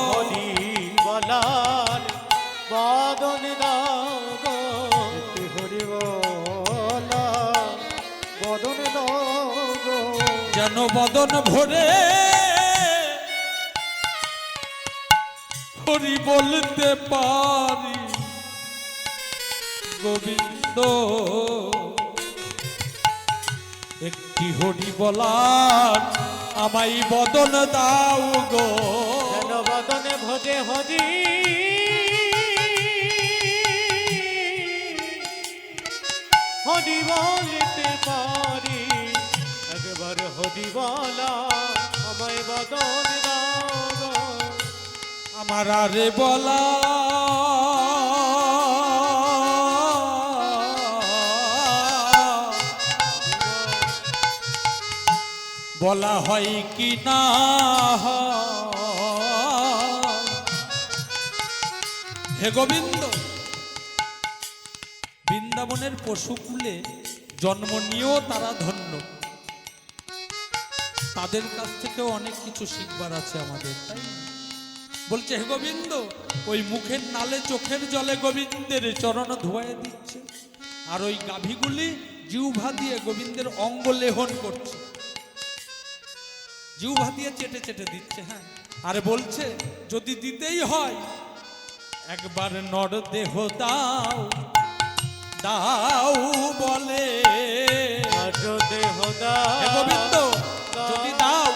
হরি বলার বদন দাও গো, একটি হরি বলা বদন দাও গো, যেন বদন ভরে হরি বলতে পারি গোবিন্দ, একটি হরি বলার আমায় বদন দাও গো। যেন বদনে ভজে হরি হরি বলতে পারি, একবার হরি বলা আমায় বদন দাও গো। আমার আরে বলা বলা হয় কি না হে গোবিন্দ, বৃন্দাবনের পশুকুলে জন্ম নিয়েও তারা ধন্য, তাদের কাছ থেকেও অনেক কিছু শিখবার আছে আমাদের, তাই না? বলছে হে গোবিন্দ ওই মুখের নালে চোখের জলে গোবিন্দের চরণ ধোয়ায় দিচ্ছে আর ওই গাভীগুলি জিহ্বা দিয়ে গোবিন্দের অঙ্গ লেহন করছে, জিহ্বা দিয়ে চেটে চেটে দিচ্ছে, হ্যাঁ আর বলছে যদি দিতেই হয় একবার নর দেহ দাও দাও বলে। দেহ দাও হে গোবিন্দ যদি দাও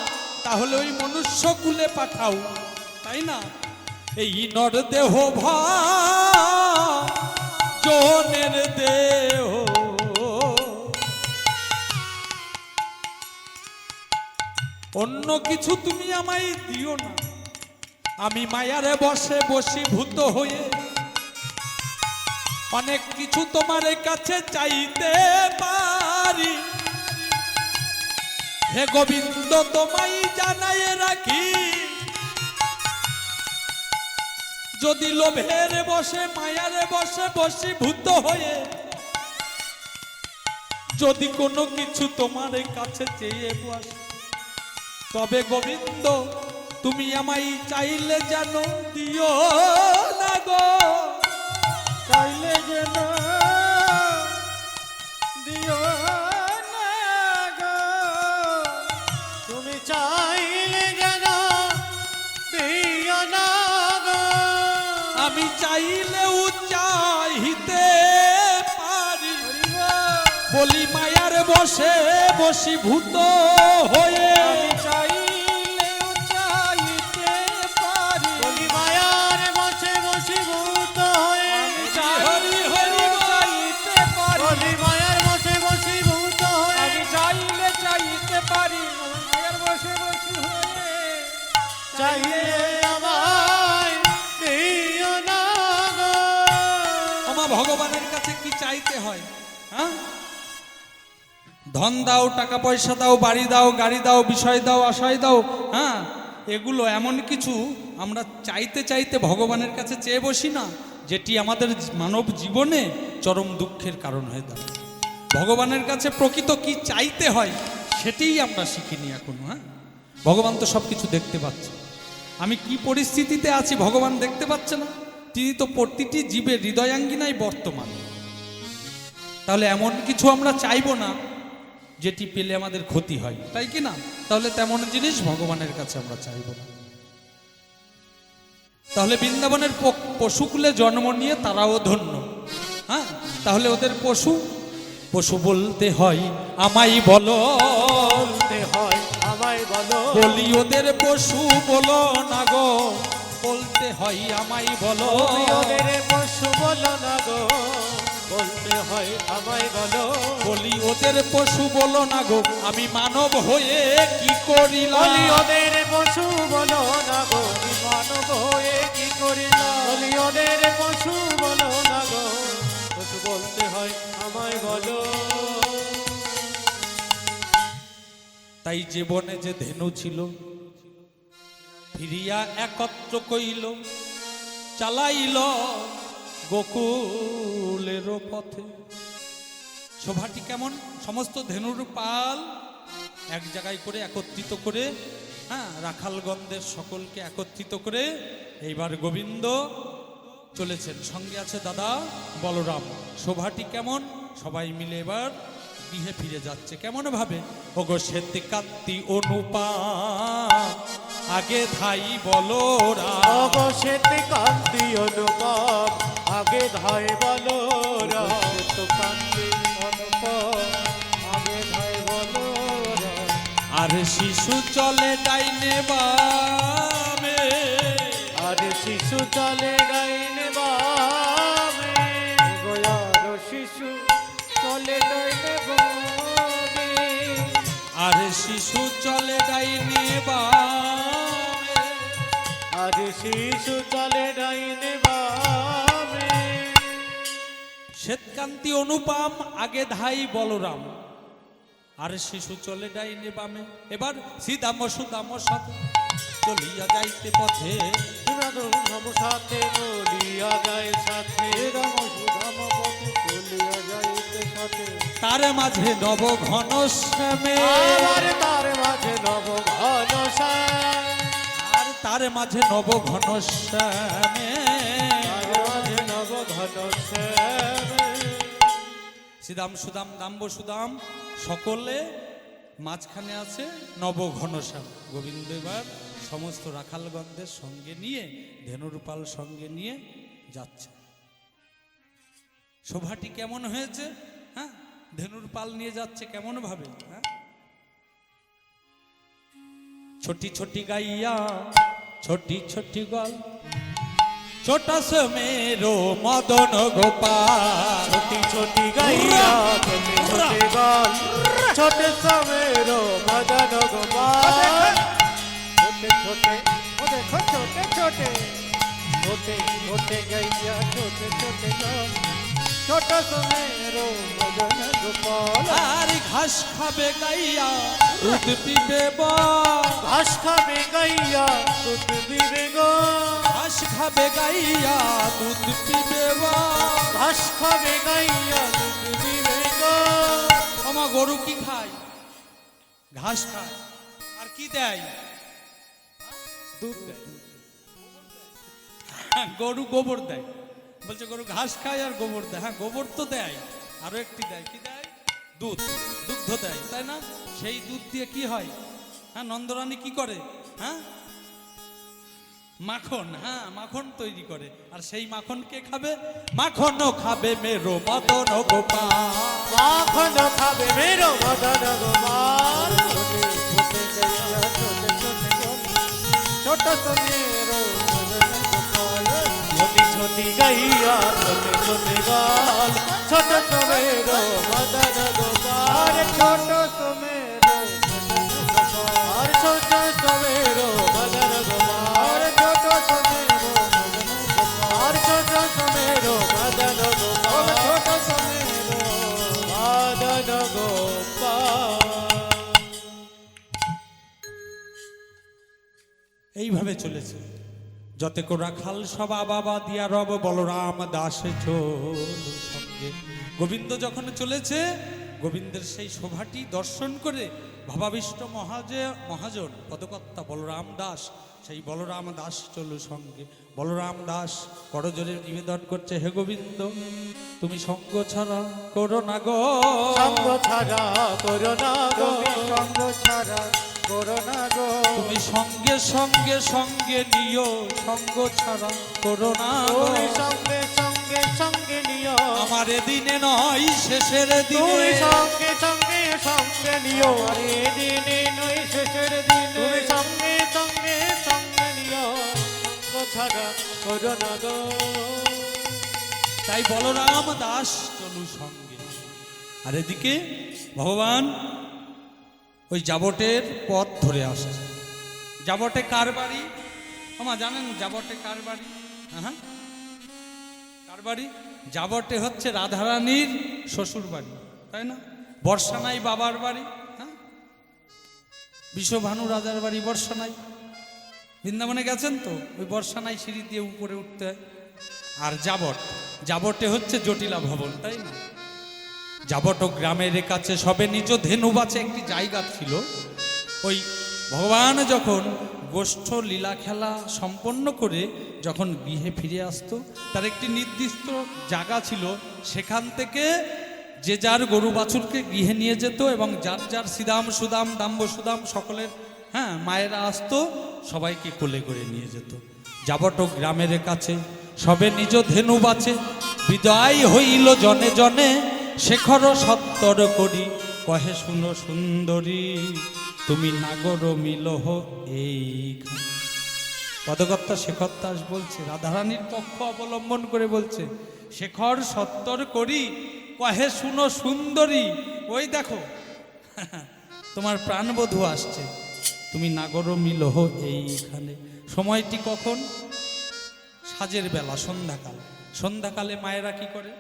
তাহলে ওই মনুষ্য কুলে পাঠাও, তাই না? এই নর দেহ জনের দেহ অন্য কিছু তুমি আমায় দিও না, আমি মায়ারে বসে বশীভূত হয়ে অনেক কিছু তোমার কাছে চাইতে পারি। হে গোবিন্দ তোমায় জানাই রাখি, যদি লোভের বসে মায়ারে বসে বশীভূত হয়ে যদি কোনো কিছু তোমার কাছে চেয়ে বস, তবে গোবিন্দ তুমি আমায় চাইলে যেন দিও না গো, চাইলে যেন দিও না গো, তুমি চাইলে যেন দিও না গো। আমি চাইলেও চাইতে পারি, বলি মায়ার বসে বশীভূত হয়ে। আমি চাইলেও চাইতে পারি, বলি মায়ার বসে বশীভূত হয়ে। আমি চাইলেও চাইতে পারি, বলি মায়ার বসে বশীভূত হয়ে। আমি চাইলে চাইতে পারি, মায়ের বসে বসে হয়ে চাইলে আমায় দিও না গো। আমার ভগবানের কাছে কি চাইতে হয়? হ্যাঁ, ধন দাও, টাকা পয়সা দাও, বাড়ি দাও, গাড়ি দাও, বিষয় দাও, আশয় দাও, হ্যাঁ, এগুলো এমন কিছু আমরা চাইতে চাইতে ভগবানের কাছে চেয়ে বসি না, যেটি আমাদের মানব জীবনে চরম দুঃখের কারণ হয়ে দাঁড়ায়। ভগবানের কাছে প্রকৃত কি চাইতে হয় সেটাই আমরা শিখিনি এখনো। হ্যাঁ, ভগবান তো সব কিছু দেখতে পাচ্ছে। আমি কি পরিস্থিতিতে আছি ভগবান দেখতে পাচ্ছে না? তিনি তো প্রতিটি জীবের হৃদয়াঙ্গিনায় বর্তমান। তাহলে এমন কিছু আমরা চাইবো না যেটি পেলে আমাদের ক্ষতি হয়, তাই কি না? তাহলে তেমন জিনিস ভগবানের কাছে আমরা চাইবো না। তাহলে বৃন্দাবনের পশুকুলে জন্ম নিয়ে তারাও ধন্য। হ্যাঁ, তাহলে ওদের পশু পশু বলতে হয় আমায় বলো, বলতে হয় আমায় বলো, বলি ওদের পশু বলো না গো, বলতে হয় আমায় বলো। ওদের পশু বলো না গো, বলতে হয় আমায় বলো, বলি ওদের পশু বলো না গো, আমি মানব হয়ে কি করিলাম? বলি ওদের পশু বলো না গো, আমি মানব হয়ে কি করিলাম? বলি ওদের পশু বলো না গো, পশু বলতে হয় আমায় বলো। তাই জীবনে যে ধেনু ছিল ফিরিয়া একত্র কইল, চালাইল গোকুলের পথে। শোভাটি কেমন? সমস্ত ধেনুর পাল এক জায়গায় করে একত্রিত করে, হ্যাঁ, রাখালগণদের সকলকে একত্রিত করে এইবার গোবিন্দ চলেছেন, সঙ্গে আছে দাদা বলরাম। শোভাটি কেমন? সবাই মিলে এবার গৃহে ফিরে যাচ্ছে। কেমন ভাবে? ওগো শ্বেত কান্তি অনুপা আগে ধাই বলরা, অবশেত কান্তি অনুপম আগে ধাই বলো, শ্বেত কান্তি অনুপম আগে ধাই বলো। আর শিশু চলে ডাইনে বামে, আর শিশু চলে ডাইনে বামে, গোয়ার শিশু চলে ডাইনে বামে, আর শিশু চলে ডাইনে বামে। আর শিশু চলে ডাইনে বামে। শ্বেতকান্তি অনুপম আগে ধাই বলরাম, আর শিশু চলে ডাইনে বামে। এবার সিদাম সুদাম সাথে চলিয়া যাইতে পথে, রাম সাথে বলিয়া যায় সাথে, রাম সুধাম পথে চলিয়া যাইতে সাথে। তার মাঝে নব ঘন শ্যামে, আমার তার মাঝে নব ঘন শ্যাম, আর তার মাঝে নব ঘন শ্যামে। তার মাঝে নব ঘন শ্যাম। সিদাম সুদাম দাম্ব সুদাম সকলে মাঝখানে আছে নব ঘনশ্যাম। গোবিন্দ এবার সমস্ত রাখালগণদের সঙ্গে নিয়ে, ধেনুর পাল সঙ্গে নিয়ে যাচ্ছে। শোভাটি কেমন হয়েছে? হ্যাঁ, ধেনুর পাল নিয়ে যাচ্ছে কেমন ভাবে? হ্যাঁ, ছোটি ছোটি গাইয়া ছোটি ছোটি গল, ছোটা সমেরো মদন গোপাল। ছোটি ছোটি গাইয়া ছোটি ছোটি গাল, ছোটে সমেরো মদন গোপাল। ছোটে ছোটে देखो छोटे छोटे छोटे छोटे गैया छोटे छोटे गाय छोटा सुमेरो मदन गोपाल আর ঘাস খাবে গাইয়া দুধ পিবে বল घास खाबे गैया दूध पीबे गो ঘাস খাবে গাইয়া দুধ পিবে বল घास खाबे गैया दूध पीबे गो আমার গরু কি খায় ঘাস খায় আর কি দেয় दूध दे গরু গোবর দেয় বলছে গরু ঘাস খায় আর গোবর দেয় হ্যাঁ গোবর তো দেয় আরো একটি দেয় কি দেয় দুধ দুগ্ধ দেয় তাই না সেই দুধ দিয়ে কি হয় হ্যাঁ নন্দরানী কি করে হ্যাঁ মাখন হ্যাঁ মাখন তৈরি করে আর সেই মাখন কে খাবে মাখনও খাবে মেরো মদন গোপাল माखन खाबे मेरो मदन गोपाल छोटे छोटे गैया छोटे छोटे गाय छोटा सुमेरो मदन गोपाल छोटी छोटी गैया छोटे छोटे गाल छोटा सुमेरो मदन गोपाल छोटा सुमेरो मदन गोपाल छोटा सुमेरो मदन गोपाल छोटा सुमेरो मदन गोपाल छोटा सुमेरो मदन गोपाल छोटा सुमेरो मदन गोपाल এইভাবে চলেছে যতে কোরা খাল সবা বাবা দিয়া রব বলরাম দাস চোল সঙ্গে গোবিন্দ যখন চলেছে গোবিন্দের সেই শোভাটি দর্শন করে ভাবাবিষ্ট মহাজন পদকর্তা বলরাম দাস সেই বলরাম দাস চলু সঙ্গে বলরাম দাস করজোরে নিবেদন করছে হে গোবিন্দ তুমি সঙ্গ ছাড়া করো না গো সঙ্গ ছাড়া করোনা গো সঙ্গ ছাড়া করোনা গো তুমি সঙ্গে সঙ্গে সঙ্গে নিও সঙ্গ ছাড়া করো না গো তুমি সঙ্গে সঙ্গে সঙ্গে নিও আমার দিনে নয় শেষের তুমি দিনে সঙ্গে সঙ্গে সঙ্গে নিও আরে দিনে নয় শেষের দিনে তুমি সঙ্গে সঙ্গে সঙ্গে নিও সঙ্গ ছাড়া করোনা গো তাই বলরাম দাস চলু সঙ্গে আর এদিকে ভগবান ওই জাবটের পথ ধরে আসছে জাবটে কার বাড়ি আমার জানেন জাবটে কার বাড়ি হ্যাঁ কার বাড়ি জাবটে হচ্ছে রাধারানীর শ্বশুর বাড়ি তাই না বর্ষানাই বাবার বাড়ি হ্যাঁ বিশ্বভানু রাজার বাড়ি বর্ষানাই বৃন্দাবনে গেছেন তো ওই বর্ষানাই সিঁড়ি দিয়ে উপরে উঠতে হয় আর জাবট জাবটে হচ্ছে জটিলা ভবন তাই না জাবট গ্রামের কাছে সবে নিজ ধেনু বাছে একটি জায়গা ছিল ওই ভগবান যখন গোষ্ঠ লীলা খেলা সম্পন্ন করে যখন গৃহে ফিরে আসতো তার একটি নির্দিষ্ট জায়গা ছিল সেখান থেকে যে যার গরু বাছুরকে গৃহে নিয়ে যেত এবং যার যার সিদাম সুদাম দাম্ব সুদাম সকলের হ্যাঁ মায়েরা আসতো সবাইকে কোলে করে নিয়ে যেত জাবট গ্রামের কাছে সবে নিজ ধেনু বাছে বিদায় হইল জনে জনে শেখর সত্তর করি কহে শুনো সুন্দরী তুমি নাগর মিলহ এইখানে পদকর্তা শেখর দাস বলছে রাধারানীর পক্ষ অবলম্বন করে বলছে শেখর সত্তর করি কহে শুনো সুন্দরী ওই দেখো তোমার প্রাণবধূ আসছে তুমি নাগর মিলহ এইখানে সময়টি কখন সাজের বেলা সন্ধ্যাকাল সন্ধ্যাকালে মায়েরা কি করে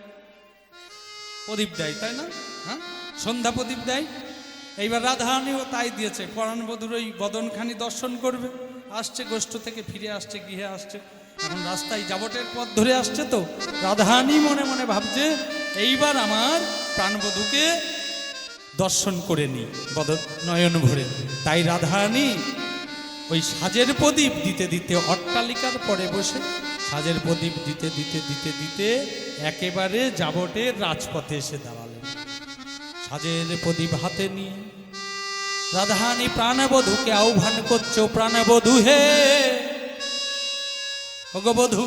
প্রদীপ দেয় তাই না হ্যাঁ সন্ধ্যা প্রদীপ দেয় এইবার রাধারানীও তাই দিয়েছে পরাণবধূর ওই বদনখানি দর্শন করবে আসছে গোষ্ঠ থেকে ফিরে আসছে গৃহে আসছে এখন রাস্তায় জাবটের পথ ধরে আসছে তো রাধারানী মনে মনে ভাবছে এইবার আমার প্রাণবধূকে দর্শন করে নি বদন নয়ন ভরে তাই রাধারানী ওই সাজের প্রদীপ দিতে দিতে অট্টালিকার পরে বসে সাজের প্রদীপ দিতে দিতে দিতে দিতে একেবারে জাবটের রাজপথে এসে দাঁড়ালেন সাজের প্রদীপ হাতে নিয়ে রাধারানী প্রাণবধূকে আহ্বান করছো প্রাণবধূ হে ভগবধূ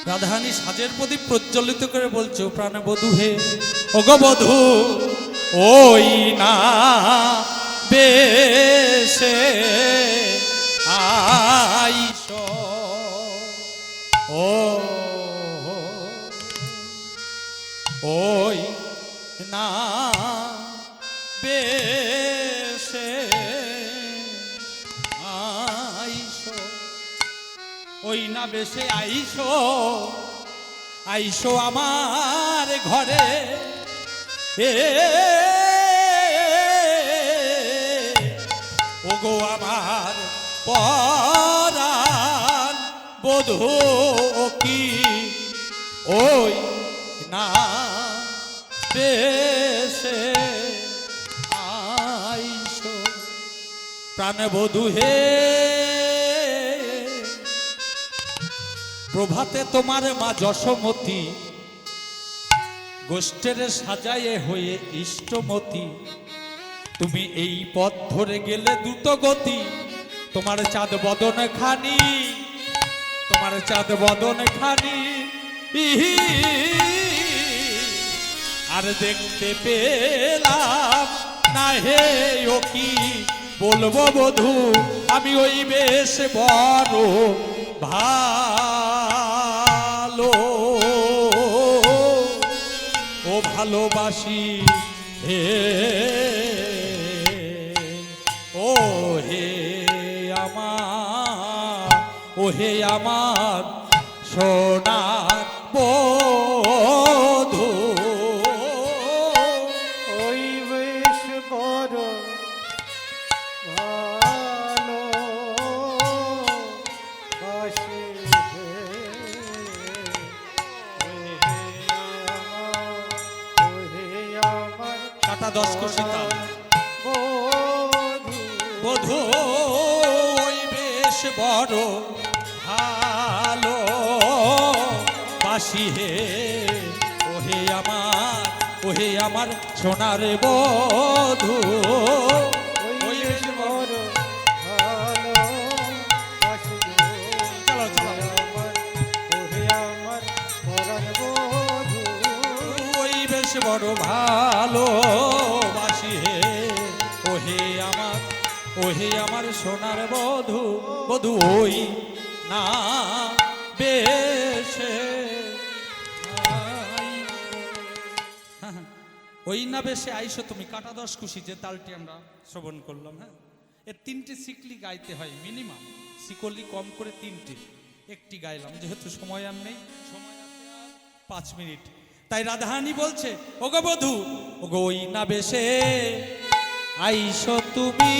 রাধারানী সাজের প্রদীপ প্রজ্বলিত করে বলছো প্রাণবধূ হে ভগবধূ ওই না বেশে আইস ও ওই না বে ওই না বেশে আইসো আইসো আমার ঘরে এ ওগো আমার পরাণ বধূ কি ওই না বেশে আইসো প্রাণবধূ হে প্রভাতে তোমার মা যশোমতী গোষ্ঠের সাজায়ে হয়ে ইষ্টমতী তুমি এই পথ ধরে গেলে দ্রুত গতি তোমার চাঁদ বদন খানি তোমার চাঁদ বদন খানি ইহি আর দেখতে পেলাম না হে ও কি বলবো বধূ আমি ওই বেশ বড় ভালো ও ভালোবাসি হে ও হে আমার ও হে আমার সোনার বধূ ওই বেশ বড় ভালো বাসি হে আমার কাটা 10 খুশি তাল বধূ বধূ ওই বেশ বড় ভালো বাসি হে ওহে আমার সোনার বধূ ওই বেশ বড় ভালো বাসি চলো চলো আমার ওহে আমার পরাণ বধূ ওই বেশ বড় ভালো বাসি হে ওহে আমার সোনার বধূ বধূ ওই না বেশে ওই না বেশে আইসো তুমি কাটা 10 খুশি যে তালটি আমরা শ্রবণ করলাম। হ্যাঁ, এর 3টি সিকলি গাইতে হয় মিনিমাম, সিকলি কম করে 3টি, একটি গাইলাম যেহেতু সময় আর নেই, সময় আছে আর 5 মিনিট। তাই রাধারানী বলছে ওগো বধূ ওগো ওই না বেশে আইসো তুমি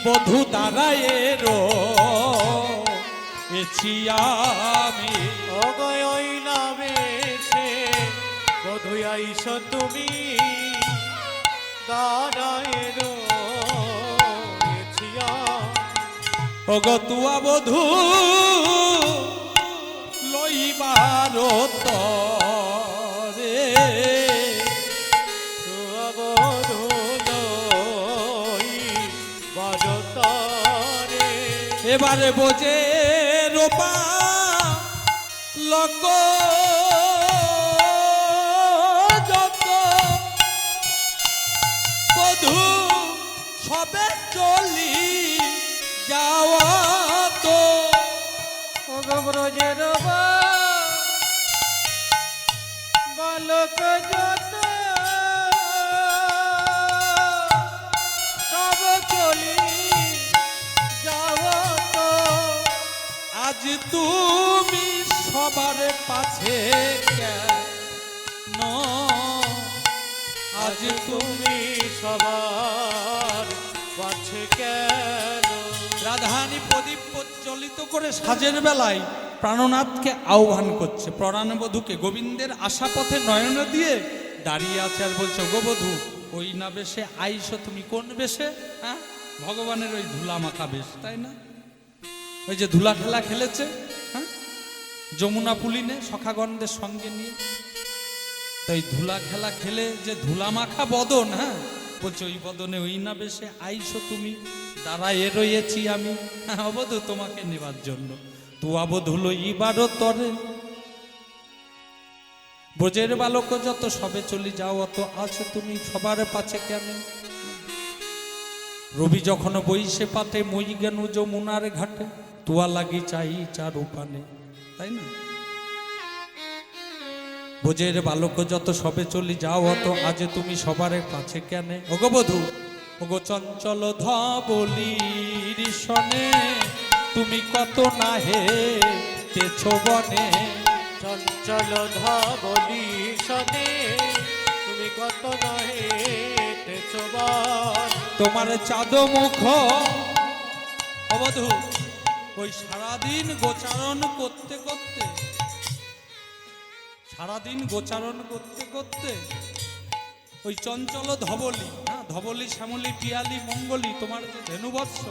বধূ দাঁড়ায়েরো এছি আমি ওই নামে সে বধূ আইস তুমি দাঁড়ায় রয়েছিয়া ওগো তুয়া বধূ লইবার তরে বধূ বাজতারে এবারে বোঝে রোপা লক যত বধূ সবে চলি যাওয়া তো ব্রজের বালক যত সব চলি যাও তো আজ তুমি সবার পাছে কেন আজ তুমি সবার পাছে কেন রাধারানী প্রদীপ প্রজ্বলিত করে সাজের বেলায় প্রাণনাথকে আহ্বান করছে, প্রাণবধূকে গোবিন্দের আশা পথে নয়ন দিয়ে দাঁড়িয়ে আছে আর বলছে গো বধূ ওই না বেশে আইসো তুমি কোন বেশে? হ্যাঁ, ভগবানের ওই ধুলা মাখা বেশ, তাই না? ওই যে ধুলা খেলা খেলেছে, হ্যাঁ, যমুনা পুলিনে সখাগণদের সঙ্গে নিয়ে, তাই ধুলা খেলা খেলে যে ধুলা মাখা বদন, হ্যাঁ, বলছে ওই বদনে ওই না বেশে আইসো তুমি দাঁড়ায় রয়েছি আমি, হ্যাঁ অবধূ তোমাকে নেবার জন্য। তু আবধূ লইবারও তরে ব্রজের বালক যত সবে চলি যাও অত আছে তুমি সবার পাছে কেন? রবি যখন বইসে পাতে মই গেন যমুনার ঘাটে তুয়া লাগি চাই চার উপানে, তাই না? ব্রজের বালক যত সবে চলি যাও অত আজ তুমি সবার কাছে কেন? ওগো বধূ ওগো চঞ্চল ধবলির সনে তুমি কত না হেটেছ বনে, চঞ্চল ধবলি সনে তুমি কত না হেঁটেছ বন। তোমার চাঁদ মুখ অবধূ ওই সারাদিন গোচারণ করতে করতে, সারাদিন গোচারণ করতে করতে ওই চঞ্চল ধবলি, হ্যাঁ ধবলি শ্যামলি পিয়ালি মঙ্গলি তোমার যে ধেনুবৎস,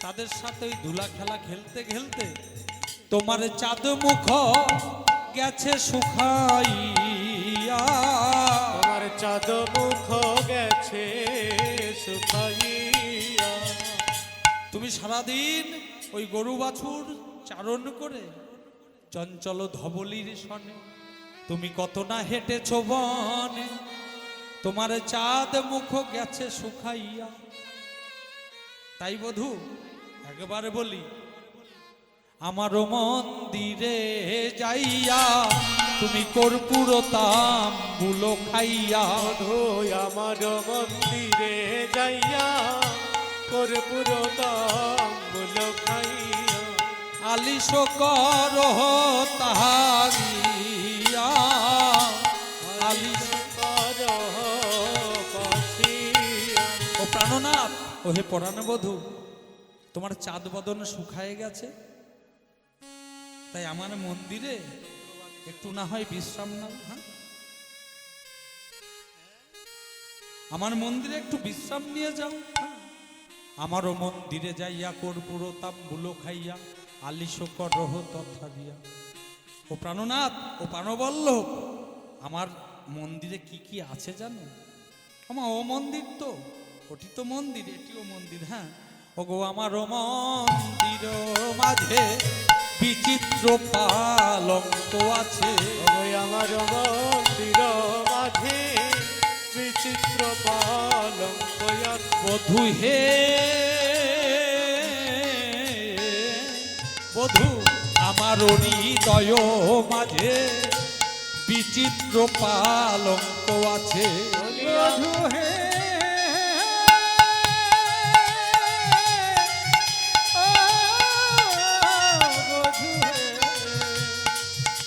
তাদের সাথে ওই ধুলা খেলা খেলতে খেলতে তোমার চাঁদ মুখ গেছে শুকাইয়া। তোমার চাঁদ মুখ গেছে শুকাইয়া। তুমি সারাদিন ওই গরু বাছুর চারণ করে চঞ্চল ধবলির সনে তুমি কত না হেঁটেছ বনে, তোমার চাঁদ মুখ গেছে শুকাইয়া। তাই বধূ একবার বলি, আমার মন্দিরে যাইয়া তুমি কর্পূর তাম্বুল খাইয়া। বধূ আমার মন্দিরে যাইয়া কর্পূর তাম্বুল খাইয়া। আলিশ কর তাহারিয়া, আলিশ কর বাসিয়া। ও প্রাণনাথ, ও হে পরাণবধূ, তোমার চাঁদ বদন শুকায় গেছে, তাই আমার মন্দিরে একটু না হয় বিশ্রাম নাও। হ্যাঁ, আমার মন্দিরে একটু বিশ্রাম নিয়ে যাও। হ্যাঁ, আমারও মন্দিরে যাইয়া কর্পূর তাম্বুল খাইয়া আলিশ করহ তথারিয়া। ও প্রাণনাথ, ও প্রাণবল্লভ, আমার মন্দিরে কি কি আছে জানো? আমার ও মন্দির তো, ওটি তো মন্দির, এটিও মন্দির। হ্যাঁ, ওগো আমার মন্দির মাঝে বিচিত্র পালঙ্ক আছে। ওই আমার মন্দির মাঝে বিচিত্র পালঙ্ক আছে। বধূ হে বধূ, আমার হৃদয় মাঝে বিচিত্র পালঙ্ক আছে। বধূ হে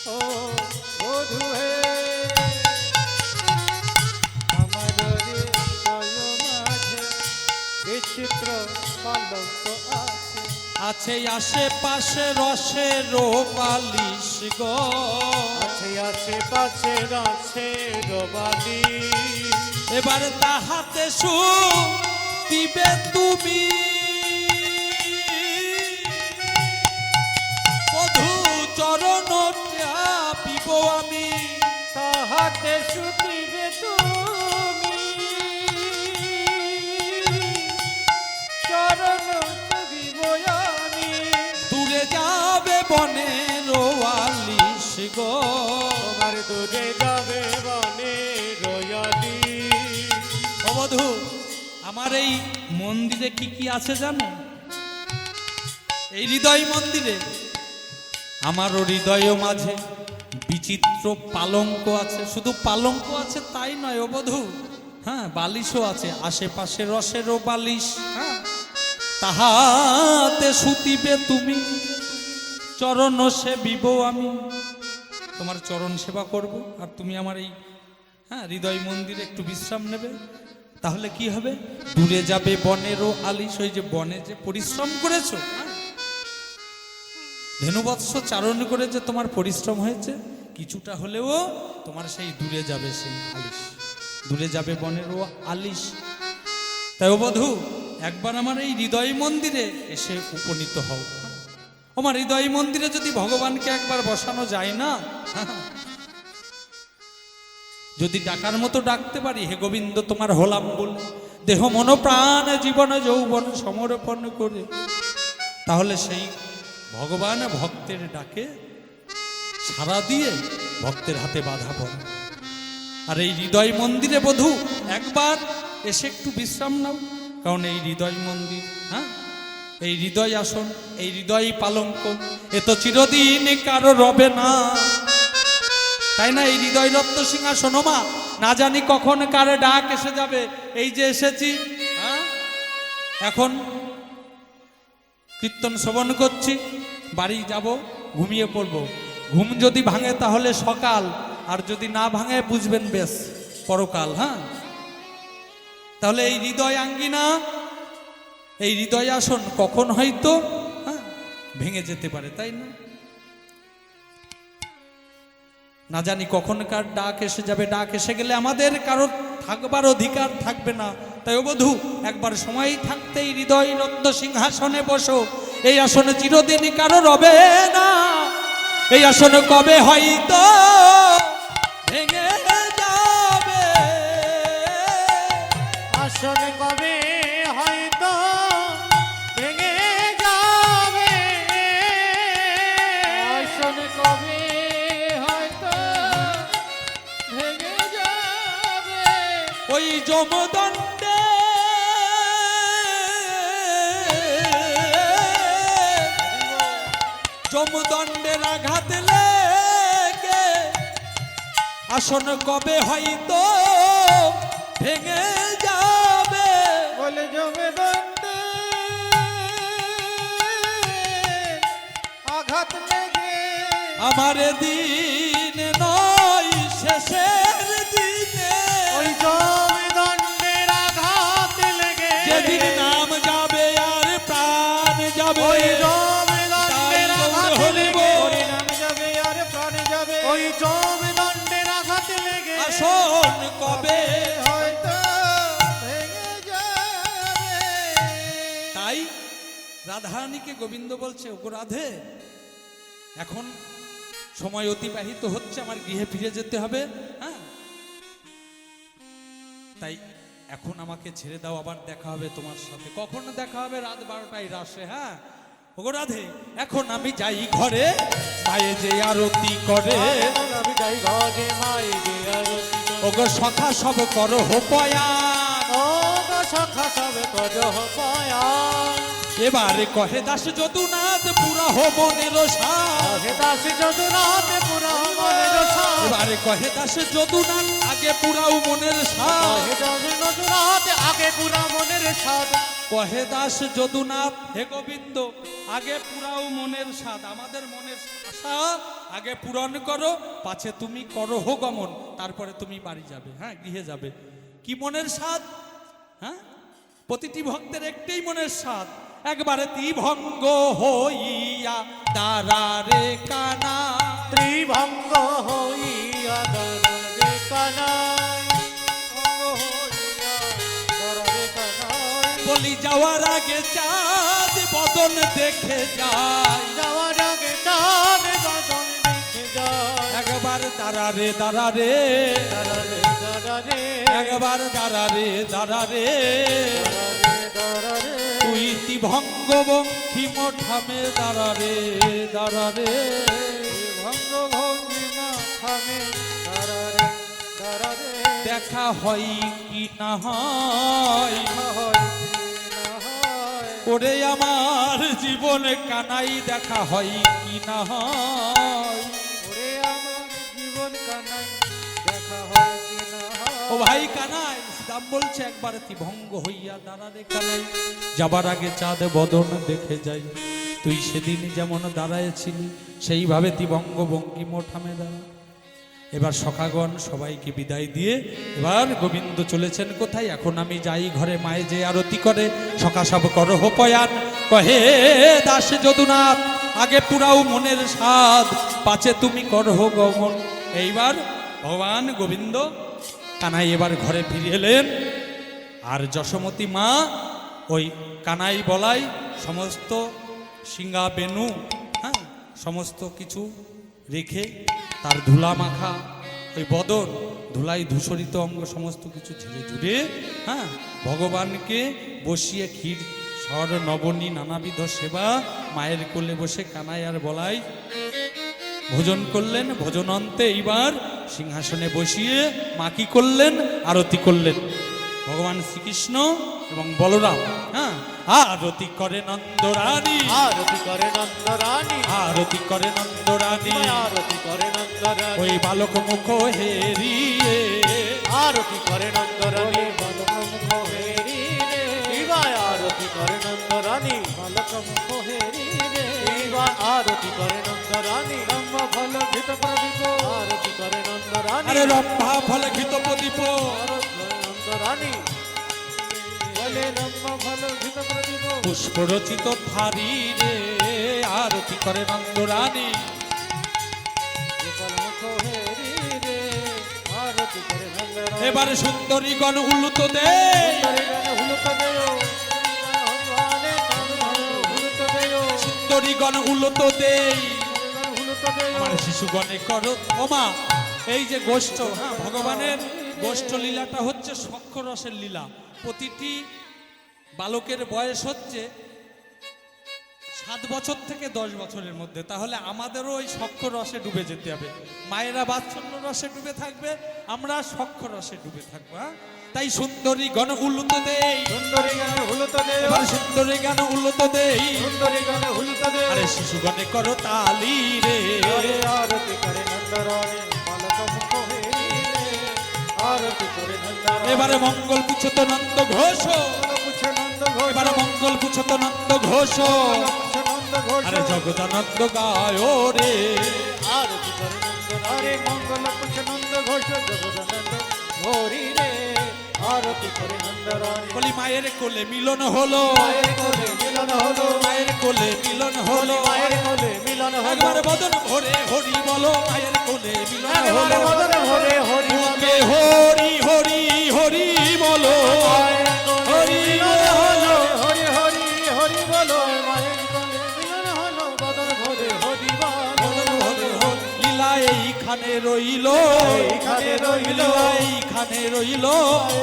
ও বধূ হে, আমার হৃদয় মাঝে বিচিত্র পালঙ্ক আছে। আছে আশেপাশে রসের বালিশ গো, আছে আশেপাশে রসের বালিশ। এবার তাহাতে দিবে তুমি বধূ চরণ চাপিব আমি। তাহাতে শুধিবে তুমি চরণ চাপিব আমি। দূরে যাবে বনের আলিশ গো, তোমার দূরে যাবে বনে রয়ালি। ও বধূ, আমার এই মন্দিরে কি কি আছে জানো? এই হৃদয় মন্দিরে আমার হৃদয় মাঝে বিচিত্র পালঙ্ক আছে। শুধু পালঙ্ক আছে তাই নয় ও বধূ, হ্যাঁ বালিশও আছে, আশেপাশে রসেরও বালিশ। হ্যাঁ, তাহাতে শুতিবে তুমি চরণ সেবিব আমি। তোমার চরণ সেবা করব, আর তুমি আমার এই হৃদয় মন্দিরে একটু বিশ্রাম নেবে। তাহলে কি হবে? দূরে যাবে বনেরও আলিশ। ওই যে বনে যে পরিশ্রম করেছো, ধেনুবৎস চারণ করে যে তোমার পরিশ্রম হয়েছে, কিছুটা হলেও তোমার সেই দূরে যাবে সেই আলিশ, দূরে যাবে বনেরও আলিশ। তাই ও বধূ, একবার আমার এই হৃদয় মন্দিরে এসে উপনীত হও। আমার হৃদয় মন্দিরে যদি ভগবানকে একবার বসানো যায় না, যদি ডাকার মতো ডাকতে পারি, হে গোবিন্দ তোমার হলাম বলে, দেহ মন প্রাণ জীবন যৌবন সমর্পণ করে, তাহলে সেই ভগবান ভক্তের ডাকে সাড়া দিয়ে ভক্তের হাতে বাধা পড়ে। আর এই হৃদয় মন্দিরে বধূ একবার এসে একটু বিশ্রাম নাও, কারণ এই হৃদয় মন্দির, এই হৃদয় আসন, এই হৃদয় পালঙ্ক, এ তো চিরদিন কারো রবে না, তাই না? এই হৃদয় রত্ন সিংহাসন মা, না জানি কখন কারে ডাক এসে যাবে। এই যে এসেছি, এখন কীর্তন শ্রবণ করছি, বাড়ি যাব, ঘুমিয়ে পড়ব। ঘুম যদি ভাঙে তাহলে সকাল, আর যদি না ভাঙে বুঝবেন বেশ পরকাল। হ্যাঁ, তাহলে এই হৃদয় আঙ্গিনা, এই হৃদয় আসন কখন হয়তো ভেঙে যেতে পারে, তাই না? না জানি কখনকার ডাক এসে যাবে। ডাক এসে গেলে আমাদের কারোর থাকবার অধিকার থাকবে না। তাই ও বধূ, একবার সময় থাকতেই হৃদয় নন্দ সিংহাসনে বসো। এই আসনে চিরদিনই কারো রবে না, এই আসনে কবে হয়তো ভেঙে যাবে। আসলে কবে হয়তো ভেঙে যাবে, আসলে কবে হয়তো ভেঙে যাবে। ওই যমদণ্ডে যমদণ্ডের আঘাত লেগে আসন কবে হয়তো ভেঙে যাবে। বলে জমে দণ্ডে আঘাত লেগে আমার দিন নয় শেষের দিনে, ওই জমে দণ্ডের আঘাত লেগে যেদিন নাম যাবে আর প্রাণ যাবে। ওই জমে দণ্ডের আঘাত হরিব লেগে ওই নাম যাবে আর প্রাণ যাবে। ওই জমে দণ্ডের আঘাত লেগে আসন কবে। হয়তো ভেঙে যাবে। তাই রাধারানীকে গোবিন্দ বলছে, ওগো রাধে, এখন সময় অতিবাহিত হচ্ছে, আমার গৃহে ফিরে যেতে হবে। হ্যাঁ, তাই এখন আমাকে ছেড়ে দাও, আবার দেখা হবে তোমার সাথে। কখন দেখা হবে? রাত 12টায় রাসে। হ্যাঁ, ওগো রাধে, এখন আমি যাই ঘরে, মায়ে যে আরতি করে। আমি যাই ঘরে মাই যে আরতি করে। ওগো সখা সব করো হোপয়া, ও গো সখা সব করো হোপয়া। এবারে কহে দাস যদুনাথ পুরা হো মনের সাথ। হে দাসী যদুনাথ পুরা মনের সাথ। এবারে কহে দাস যদুনাথ আগে পুরাও মনের সাথ। হে দাসী যদুনাথ আগে পুরা মনের সাথ। কহে দাস যদুনাথ, হে গোবিন্দ, আগে পুরাও মনের সাথ। আমাদের মনের আশা আগে পূরণ করো, পাছে তুমি করো হো গমন, তারপরে তুমি বাড়ি যাবে। হ্যাঁ, গৃহে যাবে। কি মনের সাথ? হ্যাঁ, প্রতিটি ভক্তের একটাই মনের সাথ, একবারে ত্রিভঙ্গ হইয়া দাঁড়ারে কানা। ত্রিভঙ্গ হইয়া দাঁড়াবে কানাই, ভঙ্গ হইয়া দাঁড়াবে কানাই। বলি যাওয়ার আগে চাঁদ বদন দেখে যায়, যাওয়ার আগে চাঁদ বদন দেখে যায়। একবার দাঁড়ারে দাঁড়ারে, দাঁড়ারে দাঁড়ারে, একবার দাঁড়ারে দাঁড়ারে। দাঁড়ারে দাঁড়ারে, তুই ত্রিভঙ্গ বঙ্কিম ঠামে দাঁড়ারে দাঁড়ারে। ভঙ্গ ভঙ্গিমা থামে দাঁড়ারে দাঁড়ারে। দেখা হয় কি না হয়, হয় কি না হয়, ওরে আমার জীবনে কানাই, দেখা হয় কি না হয়। ওরে আমার জীবন কানাই, দেখা হয় কি না হয়। ও ভাই কানাই, দাম বলছে একবার ত্রিভঙ্গ হইয়া দাঁড়ারে কানাই, যাবার আগে চাঁদ বদন দেখে যাই। তুই সেদিন যেমন দাঁড়ায়েছিলি সেইভাবে ত্রিভঙ্গ বঙ্কিম ঠামে দাঁড়া। এবার সখাগণ সবাইকে বিদায় দিয়ে এবার গোবিন্দ চলেছেন কোথায়? এখন আমি যাই ঘরে, মায়ে যে আরতি করে। সখা সব করো হোপয়ান, কহে দাস যদুনাথ আগে পুরাও মনের সাধ, পাছে তুমি করহ গমন। এইবার ভগবান গোবিন্দ কানাই এবার ঘরে ফিরে এলেন। আর যশোমতী মা ওই কানাই বলাই সমস্ত সিঙ্গা বেনু, হ্যাঁ, সমস্ত কিছু রেখে তার ধুলা মাখা ওই বদন, ধুলাই ধূসরিত অঙ্গ সমস্ত কিছু ঝেড়ে ঝুড়ে, হ্যাঁ, ভগবানকে বসিয়ে ক্ষীর স্বর নবনী নানাবিধ সেবা মায়ের কোলে বসে কানাই আর বলাই ভোজন করলেন। ভোজনান্তে এইবার সিংহাসনে বসিয়ে মা কি করলেন? আরতি করলেন। ভগবান শ্রীকৃষ্ণ এবং বলরাম, হ্যাঁ, আরতি করে নন্দরানী, আরতি করে নন্দরানী, আরতি করে নন্দরানী, আরতি করে নন্দরানী। ওই বালক মুখ হেরিয়ে, আরতি করে নন্দরানী, বালক মুখ হেরিয়ে। এবার আরতি আরতি করে নন্দরানী বালক মুখ হেরি রে এইবার আরতি করে নন্দরানী ব্রহ্ম ফল ঘৃত প্রদীপ আরতি করে নন্দরানী আরে রম্ভা ফলে ঘৃত প্রদীপ আরতি করে নন্দরানী বলে ব্রহ্ম ফল ঘৃত প্রদীপ পুষ্প রচিত থারি রে আরতি করে নন্দরানী গোপাল মুখ হেরি রে আরতি করে নন্দরানী এবারে সুন্দরীগণ উল্লুত দে হুলুক দেয় হরিবানের নাম ধরো হুলুক দেয় সুন্দরীগণ উল্লুত দেই হুলুক দেয় আমার শিশুগণে করো ওমা এই যে গোষ্ঠ হ্যাঁ ভগবানের গোষ্ঠ লীলাটা হচ্ছে সখ্য রসের লীলা প্রতিটি বালকের বয়স হচ্ছে 7 বছর থেকে 10 বছরের মধ্যে তাহলে আমাদেরও ওই সখ্য রসে ডুবে যেতে হবে মায়েরা বাৎসল্য রসে ডুবে থাকবে আমরা সখ্য রসে ডুবে থাকবো হ্যাঁ তাই সুন্দরী গণ উল্লুত দেই সুন্দরী গানে হুলুক দেয় এবার সুন্দরী গান উল্লুত দেই সুন্দরী গানে হুলুক দেয় আরে শিশুগণে করো তালি রে আরতি করে নন্দরানী বালক মুখ হেরি রে আরতি করে নন্দরানী এবারে মঙ্গল পুছত নন্দ ঘোষ পুছে নন্দ ঘোষ এবারে মঙ্গল পুছত নন্দ ঘোষ পুছে নন্দ ঘোষ আরে জগদানন্দ গায় রে আরতি করে নন্দরানী আরে মঙ্গল পুছে নন্দ ঘোষ জগদানন্দ হরি রে আরতি করে নন্দরানী বলি মায়ের কোলে মিলন হলো মায়ের কোলে মিলন হলো মায়ের কোলে মিলন হলো মায়ের কোলে মিলন হলো একবার বদন ভরে হরি বলো মায়ের কোলে মিলন একবারে হলো মদন ভরে হরি মুখে হরি হরি হরি বলো মায়ের কোলে হরি মিলন হলো বলো হরি হরি হরি বলো মায়ের কোলে মিলন হলো বদন ভরে হরি বদন ভরে বলো হরি লীলা এইখানে রইল এইখানে রইল। লীলা এইখানে রইল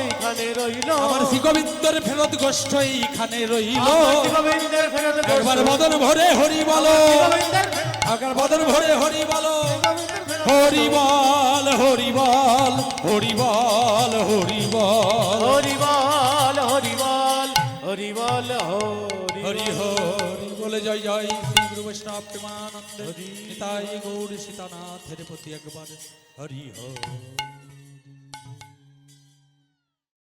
এইখানে রইল আমার শ্রী গোবিন্দর ফেরত গোষ্ঠ এইখানে রইল আমার গোবিন্দের ফেরত একবার বদন ভরে হরি বলো গোবিন্দের ফেরত একবার বদন ভরে হরি বলো গোবিন্দের ফেরত হরি বল হরি বল হরি বল হরি বল হরি বল হরি বল হরি বল হরি হরি বলে জয় জয় শ্রী গুরু বৈষ্ণব প্রেমানন্দ নিতাই গৌর সীতানাথের প্রতি একবার হরি হরি